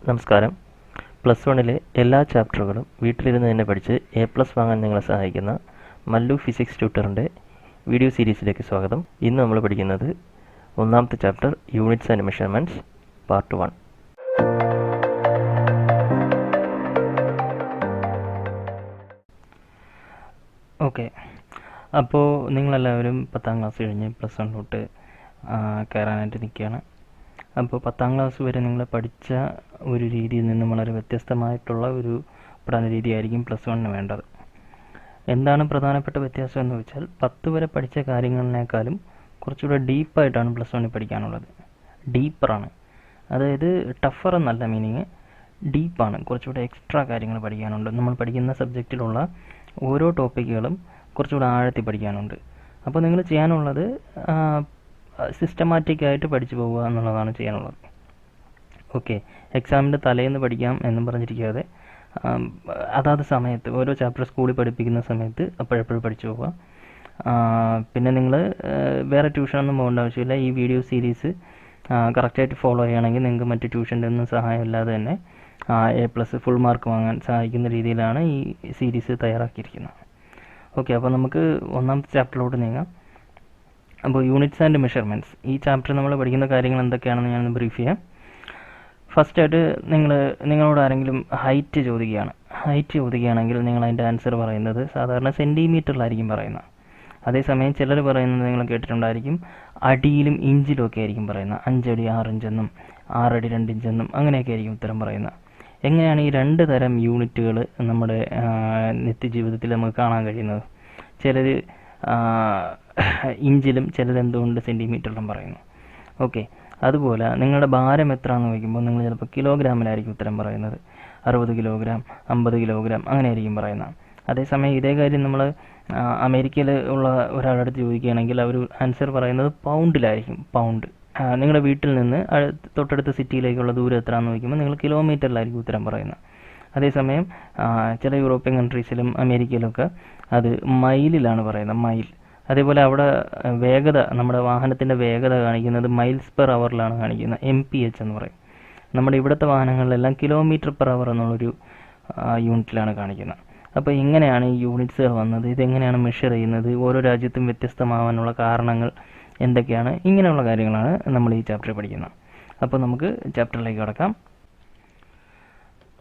നമസ്കാരം. പ്ലസ് വണ്ണിലെ എല്ലാ ചാപ്റ്ററുകളും വീട്ടിലിരുന്ന് തന്നെ പഠിച്ച് A+ വാങ്ങാൻ നിങ്ങളെ സഹായിക്കുന്ന മല്ലു ഫിസിക്സ് ട്യൂട്ടറിൻ്റെ വീഡിയോ സീരീസിലേക്ക് സ്വാഗതം. ഇന്ന് നമ്മൾ പഠിക്കുന്നത് ഒന്നാമത്തെ chapter units and measurements part 1. Okay, അപ്പോൾ നിങ്ങളെല്ലാവരും 10ാം ക്ലാസ് കഴിഞ്ഞ് പ്ലസ് വണ്ണിലോട്ട് കയറാനായിട്ട് നിൽക്കുകയാണ്. അപ്പോൾ 10ാം ക്ലാസ് വരെ നിങ്ങൾ പഠിച്ച ഒരു രീതിയിൽ നിന്നും വളരെ വ്യത്യസ്തമായിട്ടുള്ള ഒരു പഠന രീതിയായിരിക്കും പ്ലസ് വണ്ണിന് വേണ്ടത്. എന്താണ് പ്രധാനപ്പെട്ട വ്യത്യാസം എന്ന് വെച്ചാൽ 10 വരെ പഠിച്ച കാര്യങ്ങളിനേക്കാളും കുറച്ചുകൂടെ ഡീപ്പായിട്ടാണ് പ്ലസ് വണ്ണിൽ പഠിക്കാനുള്ളത്. ഡീപ്പറാണ്, അതായത് ടഫർ എന്നല്ല മീനിങ്, ഡീപ്പാണ്. കുറച്ചുകൂടെ എക്സ്ട്രാ കാര്യങ്ങൾ പഠിക്കാനുണ്ട്. നമ്മൾ പഠിക്കുന്ന സബ്ജക്റ്റിലുള്ള ഓരോ ടോപ്പിക്കുകളും കുറച്ചുകൂടെ ആഴത്തിൽ പഠിക്കാനുണ്ട്. അപ്പോൾ നിങ്ങൾ ചെയ്യാനുള്ളത് സിസ്റ്റമാറ്റിക്കായിട്ട് പഠിച്ചു പോവുക എന്നുള്ളതാണ് ചെയ്യാനുള്ളത്. ഓക്കെ, എക്സാമിൻ്റെ തലേന്ന് പഠിക്കാം എന്നും പറഞ്ഞിരിക്കാതെ അതാത് സമയത്ത് ഓരോ ചാപ്റ്റർ സ്കൂളിൽ പഠിപ്പിക്കുന്ന സമയത്ത് അപ്പോഴപ്പോഴും പഠിച്ചു പോവുക. പിന്നെ നിങ്ങൾ വേറെ ട്യൂഷനൊന്നും പോകേണ്ട ആവശ്യമില്ല. ഈ വീഡിയോ സീരീസ് കറക്റ്റായിട്ട് ഫോളോ ചെയ്യുകയാണെങ്കിൽ നിങ്ങൾക്ക് മറ്റ് ട്യൂഷൻ്റെ ഒന്നും സഹായമില്ലാതെ തന്നെ A+ ഫുൾ മാർക്ക് വാങ്ങാൻ സഹായിക്കുന്ന രീതിയിലാണ് ഈ സീരീസ് തയ്യാറാക്കിയിരിക്കുന്നത്. ഓക്കെ, അപ്പോൾ നമുക്ക് ഒന്നാമത്തെ ചാപ്റ്ററിലോട്ട് നീങ്ങാം. അപ്പോൾ യൂണിറ്റ്സ് ആൻഡ് മെഷർമെൻറ്റ്സ്, ഈ ചാപ്റ്റർ നമ്മൾ പഠിക്കുന്ന കാര്യങ്ങൾ എന്തൊക്കെയാണെന്ന് ഞാനൊന്ന് ബ്രീഫ് ചെയ്യാം. ഫസ്റ്റായിട്ട് നിങ്ങളോട് ആരെങ്കിലും ഹൈറ്റ് ചോദിക്കുകയാണെങ്കിൽ നിങ്ങൾ അതിൻ്റെ ആൻസർ പറയുന്നത് സാധാരണ സെൻറ്റിമീറ്ററിലായിരിക്കും പറയുന്നത്. അതേസമയം ചിലർ പറയുന്നത് നിങ്ങൾ കേട്ടിട്ടുണ്ടായിരിക്കും അടിയിലും ഇഞ്ചിലും ഒക്കെ ആയിരിക്കും പറയുന്നത്. 5 അടി 6 ഇഞ്ചെന്നും 6 അടി 2 ഇഞ്ചെന്നും അങ്ങനെയൊക്കെ ആയിരിക്കും ഉത്തരം പറയുന്നത്. എങ്ങനെയാണ് ഈ രണ്ട് തരം യൂണിറ്റുകൾ നമ്മുടെ നിത്യജീവിതത്തിൽ നമുക്ക് കാണാൻ കഴിയുന്നത്? ചിലർ ഇഞ്ചിലും ചിലർ എന്തുകൊണ്ട് സെൻറ്റിമീറ്ററിലും പറയുന്നു. ഓക്കെ, അതുപോലെ നിങ്ങളുടെ ഭാരം എത്ര എന്ന് ചോദിക്കുമ്പോൾ നിങ്ങൾ ചിലപ്പോൾ കിലോഗ്രാമിലായിരിക്കും ഉത്തരം പറയുന്നത്. 60 കിലോഗ്രാം 50 കിലോഗ്രാം അങ്ങനെ ആയിരിക്കും പറയുന്നത്. അതേസമയം ഇതേ കാര്യം നമ്മൾ അമേരിക്കയിൽ ഉള്ള ഒരാളടുത്ത് ചോദിക്കുകയാണെങ്കിൽ അവർ ആൻസർ പറയുന്നത് പൗണ്ടിലായിരിക്കും. പൗണ്ട്. നിങ്ങളുടെ വീട്ടിൽ നിന്ന് തൊട്ടടുത്ത സിറ്റിയിലേക്കുള്ള ദൂരം എത്രയാണെന്ന് ചോദിക്കുമ്പോൾ നിങ്ങൾ കിലോമീറ്ററിലായിരിക്കും ഉത്തരം പറയുന്നത്. അതേസമയം ചില യൂറോപ്യൻ കൺട്രീസിലും അമേരിക്കയിലൊക്കെ അത് മൈലിലാണ് പറയുന്നത്, മൈൽ. അതേപോലെ അവിടെ വേഗത, നമ്മുടെ വാഹനത്തിൻ്റെ വേഗത കാണിക്കുന്നത് മൈൽസ് പെർ അവറിലാണ് കാണിക്കുന്നത്, MPH എന്ന് പറയും. നമ്മുടെ ഇവിടുത്തെ വാഹനങ്ങളിലെല്ലാം കിലോമീറ്റർ പെർ അവർ എന്നുള്ളൊരു യൂണിറ്റിലാണ് കാണിക്കുന്നത്. അപ്പോൾ ഇങ്ങനെയാണ് ഈ യൂണിറ്റ്സുകൾ വന്നത്. ഇതെങ്ങനെയാണ് മെഷർ ചെയ്യുന്നത്, ഓരോ രാജ്യത്തും വ്യത്യസ്തമാവാനുള്ള കാരണങ്ങൾ എന്തൊക്കെയാണ്, ഇങ്ങനെയുള്ള കാര്യങ്ങളാണ് നമ്മൾ ഈ ചാപ്റ്ററിൽ പഠിക്കുന്നത്. അപ്പോൾ നമുക്ക് ചാപ്റ്ററിലേക്ക് കടക്കാം.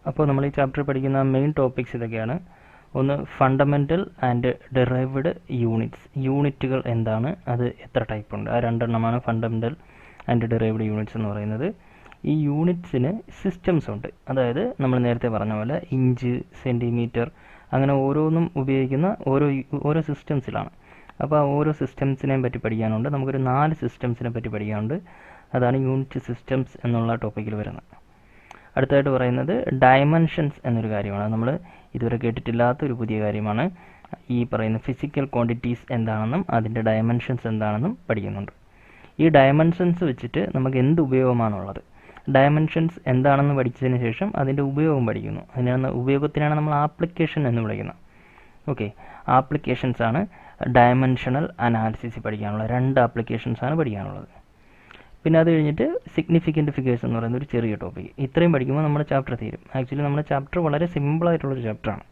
അപ്പോൾ നമ്മൾ ഈ ചാപ്റ്ററിൽ പഠിക്കുന്ന മെയിൻ ടോപ്പിക്സ് ഇതൊക്കെയാണ്. ഒന്ന്, ഫണ്ടമെൻ്റൽ ആൻഡ് ഡെറൈവ്ഡ് യൂണിറ്റ്സ്. യൂണിറ്റുകൾ എന്താണ്, അത് എത്ര ടൈപ്പ് ഉണ്ട്, ആ രണ്ടെണ്ണമാണ് ഫണ്ടമെൻ്റൽ ആൻഡ് ഡെറൈവ്ഡ് യൂണിറ്റ്സ് എന്ന് പറയുന്നത്. ഈ യൂണിറ്റ്സിന് സിസ്റ്റംസ് ഉണ്ട്. അതായത് നമ്മൾ നേരത്തെ പറഞ്ഞ പോലെ ഇഞ്ച്, സെൻറ്റിമീറ്റർ, അങ്ങനെ ഓരോന്നും ഉപയോഗിക്കുന്ന ഓരോ സിസ്റ്റംസിലാണ്. അപ്പോൾ ആ ഓരോ സിസ്റ്റംസിനെയും പറ്റി പഠിക്കാനുണ്ട്. നമുക്കൊരു 4 സിസ്റ്റംസിനെ പറ്റി പഠിക്കാനുണ്ട്. അതാണ് യൂണിറ്റ് സിസ്റ്റംസ് എന്നുള്ള ടോപ്പിക്കിൽ വരുന്നത്. അടുത്തായിട്ട് പറയുന്നത് ഡയമെൻഷൻസ് എന്നൊരു കാര്യമാണ്. നമ്മൾ ഇതുവരെ കേട്ടിട്ടില്ലാത്തൊരു പുതിയ കാര്യമാണ്. ഈ പറയുന്ന ഫിസിക്കൽ ക്വാണ്ടിറ്റീസ് എന്താണെന്നും അതിൻ്റെ ഡയമെൻഷൻസ് എന്താണെന്നും പഠിക്കുന്നുണ്ട്. ഈ ഡയമെൻഷൻസ് വെച്ചിട്ട് നമുക്ക് എന്ത് ഉപയോഗമാണുള്ളത്, ഡയമെൻഷൻസ് എന്താണെന്ന് പഠിച്ചതിന് ശേഷം അതിൻ്റെ ഉപയോഗം പഠിക്കുന്നു. ഉപയോഗത്തിനാണ് നമ്മൾ ആപ്ലിക്കേഷൻ എന്ന് വിളിക്കുന്നത്. ഓക്കെ, ആപ്ലിക്കേഷൻസ് ആണ് ഡയമെൻഷണൽ അനാലിസിസ് പഠിക്കാനുള്ള 2 ആപ്ലിക്കേഷൻസാണ് പഠിക്കാനുള്ളത്. പിന്നെ അത് കഴിഞ്ഞിട്ട് സിഗ്നിഫിക്കൻറ്റ് ഫിഗേഴ്സ് എന്ന് പറയുന്ന ഒരു ചെറിയ ടോപ്പിക്. ഇത്രയും പഠിക്കുമ്പോൾ നമ്മുടെ ചാപ്റ്റർ തീരും. ആക്ച്വലി നമ്മുടെ ചാപ്റ്റർ വളരെ സിമ്പിളായിട്ടുള്ളൊരു ചാപ്റ്ററാണ്.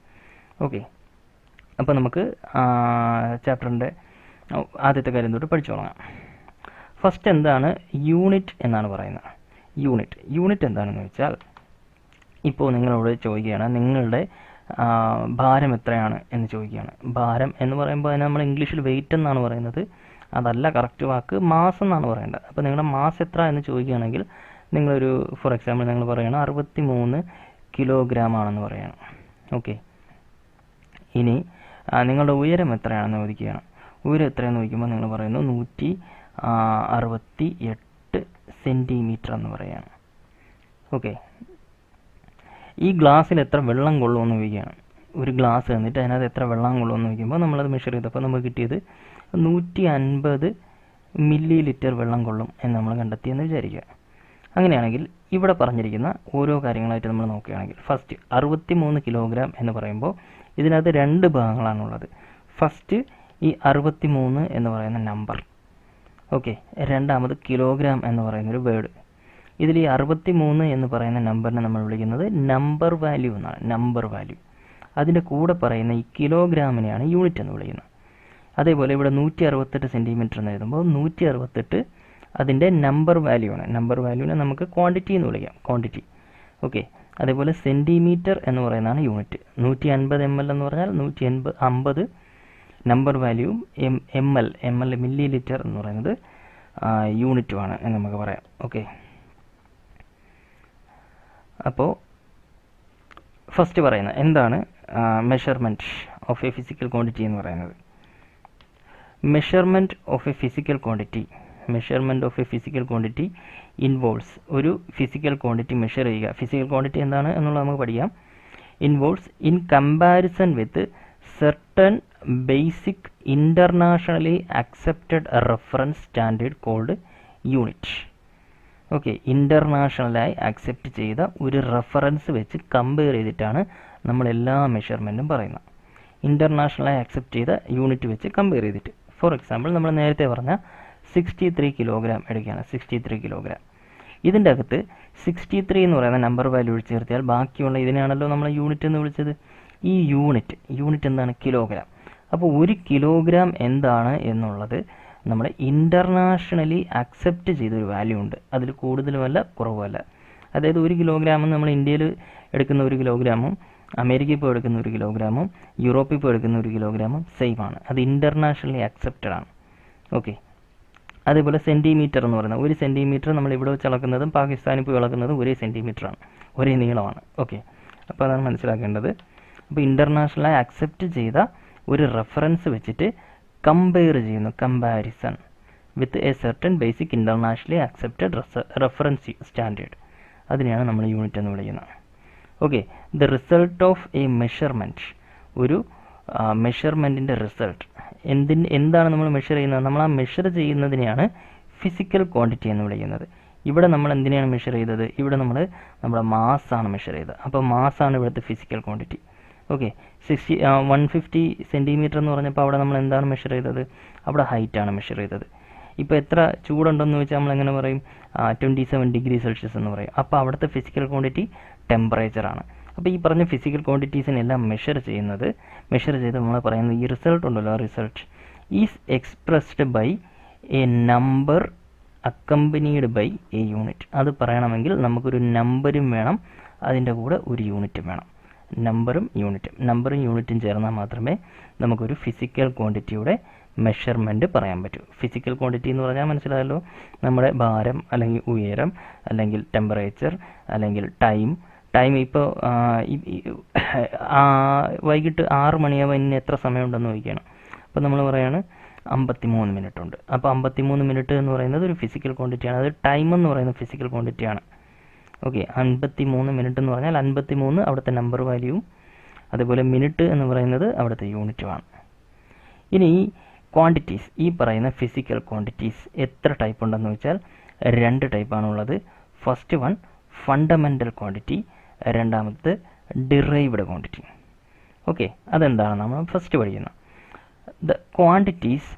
ഓക്കെ, അപ്പോൾ നമുക്ക് ചാപ്റ്ററിൻ്റെ ആദ്യത്തെ കാര്യം തൊട്ട് പഠിച്ചു തുടങ്ങാം. ഫസ്റ്റ് എന്താണ് യൂണിറ്റ് എന്നാണ് പറയുന്നത്. യൂണിറ്റ് എന്താണെന്ന് വെച്ചാൽ, ഇപ്പോൾ നിങ്ങളോട് ചോദിക്കുകയാണ് നിങ്ങളുടെ ഭാരം എത്രയാണ് എന്ന് ചോദിക്കുകയാണ്. ഭാരം എന്ന് പറയുമ്പോൾ അതിന് നമ്മൾ ഇംഗ്ലീഷിൽ വെയിറ്റ് എന്നാണ് പറയുന്നത്. അതല്ല കറക്റ്റ് വാക്ക്, മാസ് എന്നാണ് പറയേണ്ടത്. അപ്പോൾ നിങ്ങളുടെ മാസ് എത്ര എന്ന് ചോദിക്കുകയാണെങ്കിൽ നിങ്ങളൊരു ഫോർ എക്സാമ്പിൾ നിങ്ങൾ പറയുകയാണ് 63 കിലോഗ്രാം ആണെന്ന് പറയുകയാണ്. ഓക്കെ, ഇനി നിങ്ങളുടെ ഉയരം എത്രയാണെന്ന് ചോദിക്കുകയാണ്. ഉയരം എത്രയാണെന്ന് ചോദിക്കുമ്പോൾ നിങ്ങൾ പറയുന്നു 168 സെൻറ്റിമീറ്റർ എന്ന് പറയുകയാണ്. ഓക്കെ, ഈ ഗ്ലാസ്സിൽ എത്ര വെള്ളം കൊള്ളുമെന്ന് ചോദിക്കുകയാണ്. ഒരു ഗ്ലാസ് തന്നിട്ട് അതിനകത്ത് എത്ര വെള്ളം കൊള്ളുമെന്ന് ചോദിക്കുമ്പോൾ നമ്മളത് മെഷർ ചെയ്തപ്പോൾ നമുക്ക് കിട്ടിയത് 150 മില്ലി ലിറ്റർ വെള്ളം കൊള്ളും എന്ന് നമ്മൾ കണ്ടെത്തിയെന്ന് വിചാരിക്കുക. അങ്ങനെയാണെങ്കിൽ ഇവിടെ പറഞ്ഞിരിക്കുന്ന ഓരോ കാര്യങ്ങളായിട്ട് നമ്മൾ നോക്കുകയാണെങ്കിൽ, ഫസ്റ്റ് 63 കിലോഗ്രാം എന്ന് പറയുമ്പോൾ ഇതിനകത്ത് 2 ഭാഗങ്ങളാണുള്ളത്. ഫസ്റ്റ് ഈ 63 എന്ന് പറയുന്ന നമ്പർ, ഓക്കെ. രണ്ടാമത് കിലോഗ്രാം എന്ന് പറയുന്നൊരു വേർഡ്. ഇതിൽ ഈ 63 എന്ന് പറയുന്ന നമ്പറിനെ നമ്മൾ വിളിക്കുന്നത് നമ്പർ വാല്യൂ എന്നാണ്. Number value. അതിൻ്റെ കൂടെ പറയുന്ന ഈ കിലോഗ്രാമിനെയാണ് യൂണിറ്റ് എന്ന് വിളിക്കുന്നത്. അതേപോലെ ഇവിടെ 168 സെൻറ്റിമീറ്റർ എന്ന് എഴുതുമ്പോൾ 168 അതിൻ്റെ നമ്പർ വാല്യൂ ആണ്. നമ്പർ വാല്യൂവിനെ നമുക്ക് ക്വാണ്ടിറ്റി എന്ന് വിളിക്കാം. ക്വാണ്ടിറ്റി. ഓക്കെ. അതേപോലെ സെൻറ്റിമീറ്റർ എന്ന് പറയുന്നതാണ് യൂണിറ്റ്. 150 ml എന്ന് പറഞ്ഞാൽ 150 നമ്പർ വാല്യൂവും എം എൽ മില്ലി ലിറ്റർ എന്ന് പറയുന്നത് യൂണിറ്റുമാണ് എന്ന് നമുക്ക് പറയാം. ഓക്കെ. അപ്പോൾ ഫസ്റ്റ് പറയുന്നത് എന്താണ് measurement of a physical quantity എന്ന് പറയുന്നത്. Measurement of a physical quantity involves ഒരു ഫിസിക്കൽ ക്വാണ്ടിറ്റി മെഷർ ചെയ്യുക. ഫിസിക്കൽ ക്വാണ്ടിറ്റി എന്താണ് എന്നുള്ളത് നമുക്ക് പഠിക്കാം. Involves in comparison with certain basic internationally accepted reference standard called unit. Okay, ഇൻ്റർനാഷണലായി അക്സെപ്റ്റ് ചെയ്ത ഒരു റെഫറൻസ് വെച്ച് കമ്പയർ ചെയ്തിട്ടാണ് നമ്മൾ എല്ലാ മെഷർമെൻറ്റും പറയുന്നത്. ഇൻ്റർനാഷണലായി അക്സെപ്റ്റ് ചെയ്ത യൂണിറ്റ് വെച്ച് കമ്പയർ ചെയ്തിട്ട്. ഫോർ എക്സാമ്പിൾ നമ്മൾ നേരത്തെ പറഞ്ഞ 63 കിലോഗ്രാം എടുക്കുകയാണ്. 63 കിലോഗ്രാം. ഇതിൻ്റെ അകത്ത് 63 എന്ന് പറയുന്ന നമ്പർ വാല്യൂ ചേർത്തിയാൽ ബാക്കിയുള്ള ഇതിനെയാണല്ലോ നമ്മൾ യൂണിറ്റ് എന്ന് വിളിച്ചത്. ഈ യൂണിറ്റ് എന്താണ്? കിലോഗ്രാം. അപ്പോൾ 1 കിലോഗ്രാം എന്താണ് എന്നുള്ളത് നമ്മുടെ ഇൻ്റർനാഷണലി അക്സെപ്റ്റ് ചെയ്തൊരു വാല്യൂ ഉണ്ട്. അതിൽ കൂടുതലുമല്ല കുറവുമല്ല. അതായത് 1 കിലോഗ്രാം നമ്മൾ ഇന്ത്യയിൽ എടുക്കുന്ന 1 കിലോഗ്രാമും അമേരിക്കയിൽ ഇപ്പോൾ എടുക്കുന്ന 1 കിലോഗ്രാമും യൂറോപ്പിൽ ഇപ്പോൾ എടുക്കുന്ന 1 കിലോഗ്രാമും സെയിം ആണ്. അത് ഇൻ്റർനാഷണലി അക്സെപ്റ്റഡ് ആണ്. ഓക്കെ. അതേപോലെ സെൻറ്റിമീറ്റർ എന്ന് പറയുന്നത് 1 സെൻറ്റിമീറ്റർ നമ്മൾ ഇവിടെ വെച്ച് അളക്കുന്നതും പാകിസ്ഥാനിൽ പോയി അളക്കുന്നതും ഒരേ സെൻറ്റിമീറ്ററാണ്, ഒരേ നീളമാണ്. ഓക്കെ, അപ്പോൾ അതാണ് മനസ്സിലാക്കേണ്ടത്. അപ്പോൾ ഇൻ്റർനാഷണലായി അക്സെപ്റ്റ് ചെയ്ത ഒരു റെഫറൻസ് വെച്ചിട്ട് കമ്പയർ ചെയ്യുന്നു, comparison with a certain basic internationally accepted reference standard. അതിനെയാണ് നമ്മൾ യൂണിറ്റ് എന്ന് വിളിക്കുന്നത്. Okay, the result of A measurement, ഒരു മെഷർമെൻറ്റിൻ്റെ റിസൾട്ട് എന്താണ് നമ്മൾ മെഷർ ചെയ്യുന്നത്? നമ്മൾ ആ മെഷർ ചെയ്യുന്നതിനെയാണ് ഫിസിക്കൽ ക്വാണ്ടിറ്റി എന്ന് വിളിക്കുന്നത്. ഇവിടെ നമ്മൾ എന്തിനെയാണ് മെഷർ ചെയ്തത്? ഇവിടെ നമ്മൾ നമ്മുടെ മാസ്സാണ് മെഷർ ചെയ്തത്. അപ്പോൾ മാസ്സാണ് ഇവിടുത്തെ ഫിസിക്കൽ ക്വാണ്ടിറ്റി. ഓക്കെ, 150 സെൻറ്റിമീറ്റർ എന്ന് പറഞ്ഞപ്പോൾ അവിടെ നമ്മൾ എന്താണ് മെഷർ ചെയ്തത്? അവിടെ ഹൈറ്റാണ് മെഷർ ചെയ്തത്. ഇപ്പോൾ എത്ര ചൂടുണ്ടെന്ന് ചോദിച്ചാൽ നമ്മൾ എങ്ങനെ പറയും? 27 ഡിഗ്രി സെൽഷ്യസ് എന്ന് പറയും. അപ്പോൾ അവിടുത്തെ ഫിസിക്കൽ ക്വാണ്ടിറ്റി ടെമ്പറേച്ചറാണ്. അപ്പോൾ ഈ പറഞ്ഞ ഫിസിക്കൽ ക്വാണ്ടിറ്റീസിനെല്ലാം മെഷർ ചെയ്ത് നമ്മൾ പറയുന്നത് ഈ റിസൾട്ട് ഉണ്ടല്ലോ, ആ result is expressed by a number accompanied by a unit. അത് പറയണമെങ്കിൽ നമുക്കൊരു നമ്പരും വേണം, അതിൻ്റെ കൂടെ ഒരു യൂണിറ്റും വേണം. നമ്പറും യൂണിറ്റും ചേർന്നാൽ മാത്രമേ നമുക്കൊരു ഫിസിക്കൽ ക്വാണ്ടിറ്റിയുടെ മെഷർമെൻറ്റ് പറയാൻ പറ്റൂ. ഫിസിക്കൽ ക്വാണ്ടിറ്റി എന്ന് പറഞ്ഞാൽ മനസ്സിലായല്ലോ, നമ്മുടെ ഭാരം അല്ലെങ്കിൽ ഉയരം അല്ലെങ്കിൽ ടെമ്പറേച്ചർ അല്ലെങ്കിൽ ടൈം. ഇപ്പോൾ വൈകിട്ട് 6 മണിയാകുമ്പോൾ ഇന്ന് എത്ര സമയമുണ്ടെന്ന് ചോദിക്കുകയാണ്. അപ്പോൾ നമ്മൾ പറയുകയാണ് 53 മിനിറ്റ് ഉണ്ട്. അപ്പോൾ 53 മിനിറ്റ് എന്ന് പറയുന്നത് ഒരു ഫിസിക്കൽ ക്വാണ്ടിറ്റിയാണ്. അത് ടൈം എന്ന് പറയുന്ന ഫിസിക്കൽ ക്വാണ്ടിറ്റിയാണ്. ഓക്കെ, 53 മിനിറ്റ് എന്ന് പറഞ്ഞാൽ 53 അവിടുത്തെ നമ്പർ വാല്യൂവും അതുപോലെ മിനിറ്റ് എന്ന് പറയുന്നത് അവിടുത്തെ യൂണിറ്റുമാണ്. ഇനി ഈ ക്വാണ്ടിറ്റീസ്, ഈ പറയുന്ന ഫിസിക്കൽ ക്വാണ്ടിറ്റീസ് എത്ര ടൈപ്പ് ഉണ്ടെന്ന് വെച്ചാൽ 2 ടൈപ്പാണുള്ളത്. ഫസ്റ്റ് വൺ ഫണ്ടമെൻ്റൽ ക്വാണ്ടിറ്റി, രണ്ടാമത്തെ ഡിറൈവ്ഡ് ക്വാണ്ടിറ്റി. ഓക്കെ, അതെന്താണ് നമ്മൾ ഫസ്റ്റ് പഠിക്കുന്നത്. The quantities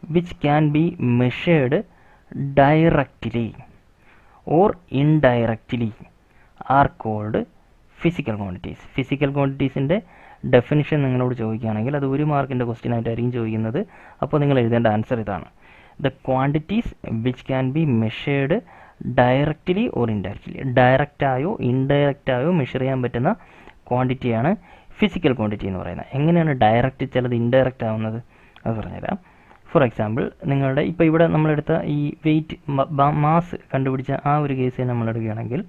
which can be measured directly or indirectly are called physical quantities. ഫിസിക്കൽ ക്വാണ്ടിറ്റീസിൻ്റെ ഡെഫിനിഷൻ നിങ്ങളോട് ചോദിക്കുകയാണെങ്കിൽ അത് 1 മാർക്കിൻ്റെ ക്വസ്റ്റ്യൻ ആയിട്ടായിരിക്കും ചോദിക്കുന്നത്. അപ്പോൾ നിങ്ങൾ എഴുതേണ്ട ആൻസർ ഇതാണ്: the quantities which can be measured directly or indirectly. ഡയറക്റ്റായോ ഇൻഡയറക്റ്റായോ മെഷർ ചെയ്യാൻ പറ്റുന്ന ക്വാണ്ടിറ്റിയാണ് ഫിസിക്കൽ ക്വാണ്ടിറ്റി എന്ന് പറയുന്നത്. എങ്ങനെയാണ് ഡയറക്റ്റ് ചിലത് ഇൻഡയറക്റ്റ് ആവുന്നത്? അത് പറഞ്ഞുതരാം. ഫോർ എക്സാമ്പിൾ, നിങ്ങളുടെ ഇപ്പോൾ ഇവിടെ നമ്മളെടുത്ത ഈ വെയിറ്റ് മാസ് കണ്ടുപിടിച്ച ആ ഒരു കേസ് നമ്മൾ എടുക്കുകയാണെങ്കിൽ,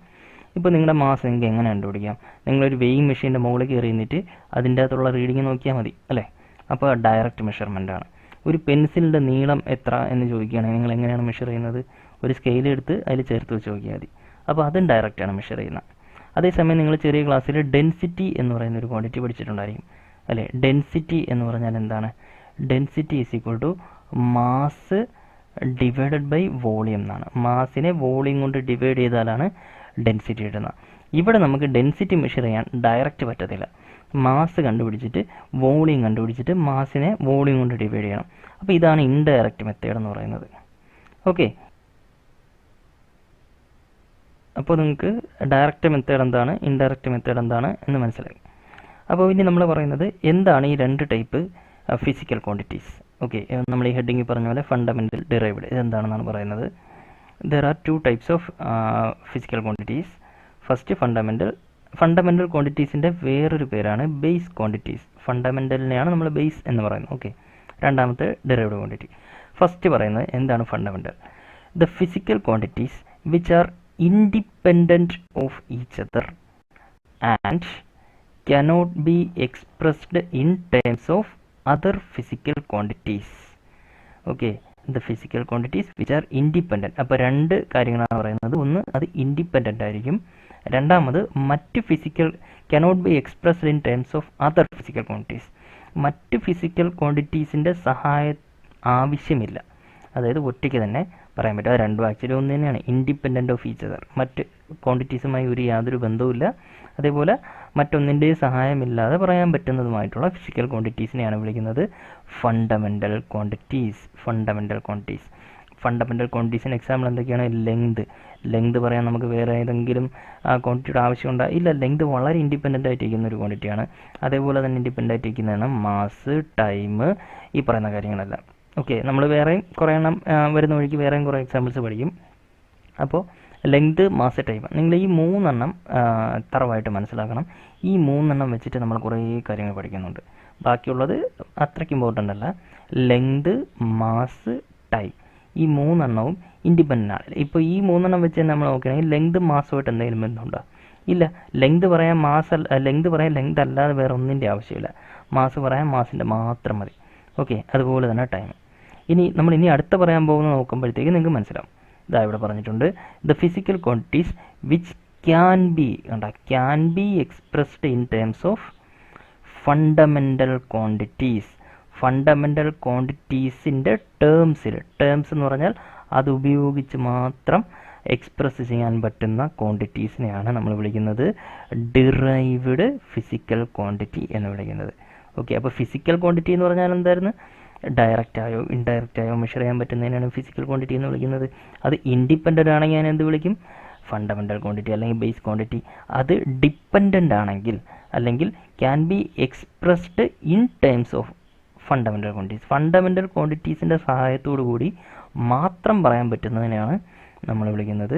ഇപ്പോൾ നിങ്ങളുടെ മാസ് നിങ്ങൾക്ക് എങ്ങനെ കണ്ടുപിടിക്കാം? നിങ്ങളൊരു വെയിങ് മെഷീൻ്റെ മുകളിൽ കയറി നിന്നിട്ട് അതിൻ്റെ അകത്തുള്ള റീഡിങ് നോക്കിയാൽ മതി അല്ലേ? അപ്പോൾ ഡയറക്റ്റ് മെഷർമെൻ്റ് ആണ്. ഒരു പെൻസിലിൻ്റെ നീളം എത്ര എന്ന് ചോദിക്കുകയാണെങ്കിൽ നിങ്ങൾ എങ്ങനെയാണ് മെഷർ ചെയ്യുന്നത്? ഒരു സ്കെയിൽ എടുത്ത് അതിൽ ചേർത്ത് വെച്ച് നോക്കിയാൽ മതി. അപ്പോൾ അതും ഡയറക്റ്റാണ് മെഷർ ചെയ്യുന്നത്. അതേസമയം നിങ്ങൾ ചെറിയ ക്ലാസ്സിൽ ഡെൻസിറ്റി എന്ന് പറയുന്ന ഒരു ക്വാണ്ടിറ്റി പഠിച്ചിട്ടുണ്ടായിരിക്കും അല്ലേ? ഡെൻസിറ്റി എന്ന് പറഞ്ഞാൽ എന്താണ്? Density is equal to mass divided by volume എന്നാണ്. മാസിനെ വോളിയം കൊണ്ട് ഡിവൈഡ് ചെയ്താലാണ് ഡെൻസിറ്റി കിട്ടുന്നത്. ഇവിടെ നമുക്ക് ഡെൻസിറ്റി മെഷർ ചെയ്യാൻ ഡയറക്റ്റ് പറ്റത്തില്ല. മാസ് കണ്ടുപിടിച്ചിട്ട് വോളിയം കണ്ടുപിടിച്ചിട്ട് മാസിനെ വോളിയം കൊണ്ട് ഡിവൈഡ് ചെയ്യണം. അപ്പോൾ ഇതാണ് ഇൻഡയറക്റ്റ് മെത്തേഡ് എന്ന് പറയുന്നത്. ഓക്കെ, അപ്പോൾ നിങ്ങൾക്ക് ഡയറക്റ്റ് മെത്തേഡ് എന്താണ്, ഇൻഡയറക്റ്റ് മെത്തേഡ് എന്താണ് എന്ന് മനസ്സിലായി. അപ്പോൾ ഇനി നമ്മൾ പറയുന്നത് എന്താണ് ഈ രണ്ട് ടൈപ്പ് ഫിസിക്കൽ ക്വാണ്ടിറ്റീസ്. ഓക്കെ, നമ്മൾ ഈ ഹെഡിങ്ങിൽ പറഞ്ഞ പോലെ ഫണ്ടമെൻ്റൽ, ഡിറൈവ്ഡ്, ഇതെന്താണെന്നാണ് പറയുന്നത്. There are two types of physical quantities. First fundamental ക്വാണ്ടിറ്റീസിൻ്റെ വേറൊരു പേരാണ് ബേസ് ക്വാണ്ടിറ്റീസ്. ഫണ്ടമെൻ്റലിനെയാണ് നമ്മൾ ബേസ് എന്ന് പറയുന്നത്. ഓക്കെ, രണ്ടാമത്തെ ഡിറൈവ്ഡ് ക്വാണ്ടിറ്റി. ഫസ്റ്റ് പറയുന്നത് എന്താണ് fundamental. The physical quantities which are independent of each other and cannot be expressed in terms of other physical quantities. Okay, the physical quantities which are independent. അപ്പോൾ രണ്ട് കാര്യങ്ങളാണ് പറയുന്നത്. ഒന്ന്, അത് independent ആയിരിക്കും. രണ്ടാമത്, മറ്റ് physical cannot be expressed in terms of other physical quantities. മറ്റ് ഫിസിക്കൽ ക്വാണ്ടിറ്റീസിൻ്റെ സഹായം ആവശ്യമില്ല. അതായത് ഒറ്റയ്ക്ക് തന്നെ പറയാൻ പറ്റും. അത് രണ്ടും ആക്ച്വലി ഒന്ന് തന്നെയാണ്. ഇൻഡിപെൻഡൻ്റ് ഓഫ് ഈച്ച് അതർ, മറ്റ് ക്വാണ്ടിറ്റീസുമായി യാതൊരു ബന്ധവുമില്ല. അതേപോലെ മറ്റൊന്നിൻ്റെയും സഹായമില്ലാതെ പറയാൻ പറ്റുന്നതുമായിട്ടുള്ള ഫിസിക്കൽ ക്വാണ്ടിറ്റീസിനെയാണ് വിളിക്കുന്നത് ഫണ്ടമെൻ്റൽ ക്വാണ്ടിറ്റീസ്. ഫണ്ടമെൻ്റൽ ക്വാണ്ടിറ്റീസിന് എക്സാമ്പിൾ എന്തൊക്കെയാണ്? ലെങ്ത് പറയാൻ നമുക്ക് വേറെ ഏതെങ്കിലും ക്വാണ്ടിറ്റിയുടെ ആവശ്യമുണ്ടോ? ഇല്ല. ലെങ്ത് വളരെ ഇൻഡിപെൻഡൻ്റ് ആയിട്ടിരിക്കുന്ന ഒരു ക്വാണ്ടിറ്റിയാണ്. അതേപോലെ തന്നെ ഇൻഡിപെൻഡൻ്റ് ആയിട്ടിരിക്കുന്നതാണ് മാസ്, ടൈം, ഈ പറയുന്ന കാര്യങ്ങളെല്ലാം. ഓക്കെ, നമ്മൾ വേറെയും കുറേ എണ്ണം വരുന്ന വഴിക്ക് വേറെയും കുറേ എക്സാമ്പിൾസ് പഠിക്കും. അപ്പോൾ ലെങ്ത്, മാസ്, ടൈം, നിങ്ങൾ ഈ മൂന്നെണ്ണം തറവായിട്ട് മനസ്സിലാക്കണം. ഈ മൂന്നെണ്ണം വെച്ചിട്ട് നമ്മൾ കുറേ കാര്യങ്ങൾ പഠിക്കുന്നുണ്ട്. ബാക്കിയുള്ളത് അത്രയ്ക്ക് ഇമ്പോർട്ടൻ്റ് അല്ല. ലെങ്ത്, മാസ്, ടൈം, ഈ മൂന്നെണ്ണവും ഇൻഡിപെൻഡൻ്റ് ആണ്. ഇപ്പോൾ ഈ മൂന്നെണ്ണം വെച്ച് നമ്മൾ നോക്കുകയാണെങ്കിൽ ലെങ്ത് മാസുമായിട്ട് എന്തെങ്കിലും ബന്ധമുണ്ടോ? ഇല്ല. ലെങ്ത് പറയാൻ ലെങ്ത് അല്ലാതെ വേറെ ഒന്നിൻ്റെ ആവശ്യമില്ല. മാസ് പറയാൻ മാസിൻ്റെ മാത്രം മതി. ഓക്കെ, അതുപോലെ തന്നെ ടൈം. നമ്മൾ അടുത്ത പറയാൻ പോകുന്ന നോക്കുമ്പോഴത്തേക്ക് നിങ്ങൾക്ക് മനസ്സിലാവും. ഇതാ ഇവിടെ പറഞ്ഞിട്ടുണ്ട്, the physical quantities which can be expressed in terms of fundamental quantities. Fundamental ക്വാണ്ടിറ്റീസിൻ്റെ ടേംസ് എന്ന് പറഞ്ഞാൽ അത് ഉപയോഗിച്ച് മാത്രം എക്സ്പ്രസ് ചെയ്യാൻ പറ്റുന്ന ക്വാണ്ടിറ്റീസിനെയാണ് നമ്മൾ വിളിക്കുന്നത് ഡിറൈവ്ഡ് ഫിസിക്കൽ ക്വാണ്ടിറ്റി എന്ന് വിളിക്കുന്നത്. ഓക്കെ, അപ്പോൾ ഫിസിക്കൽ ക്വാണ്ടിറ്റി എന്ന് പറഞ്ഞാൽ എന്തായിരുന്നു? ഡയറക്റ്റായോ ഇൻഡയറക്റ്റായോ മെഷർ ചെയ്യാൻ പറ്റുന്നതിനാണ് ഫിസിക്കൽ ക്വാണ്ടിറ്റി എന്ന് വിളിക്കുന്നത്. അത് ഇൻഡിപെൻഡൻ്റ് ആണെങ്കിൽ ഞാൻ എന്ത് വിളിക്കും? ഫണ്ടമെൻ്റൽ ക്വാണ്ടിറ്റി അല്ലെങ്കിൽ ബേസ് ക്വാണ്ടിറ്റി. അത് ഡിപ്പെൻഡൻ്റ് ആണെങ്കിൽ അല്ലെങ്കിൽ can be expressed in terms of fundamental quantities. Fundamental ക്വാണ്ടിറ്റീസിൻ്റെ സഹായത്തോടു കൂടി മാത്രം പറയാൻ പറ്റുന്നതിനാണ് നമ്മൾ വിളിക്കുന്നത്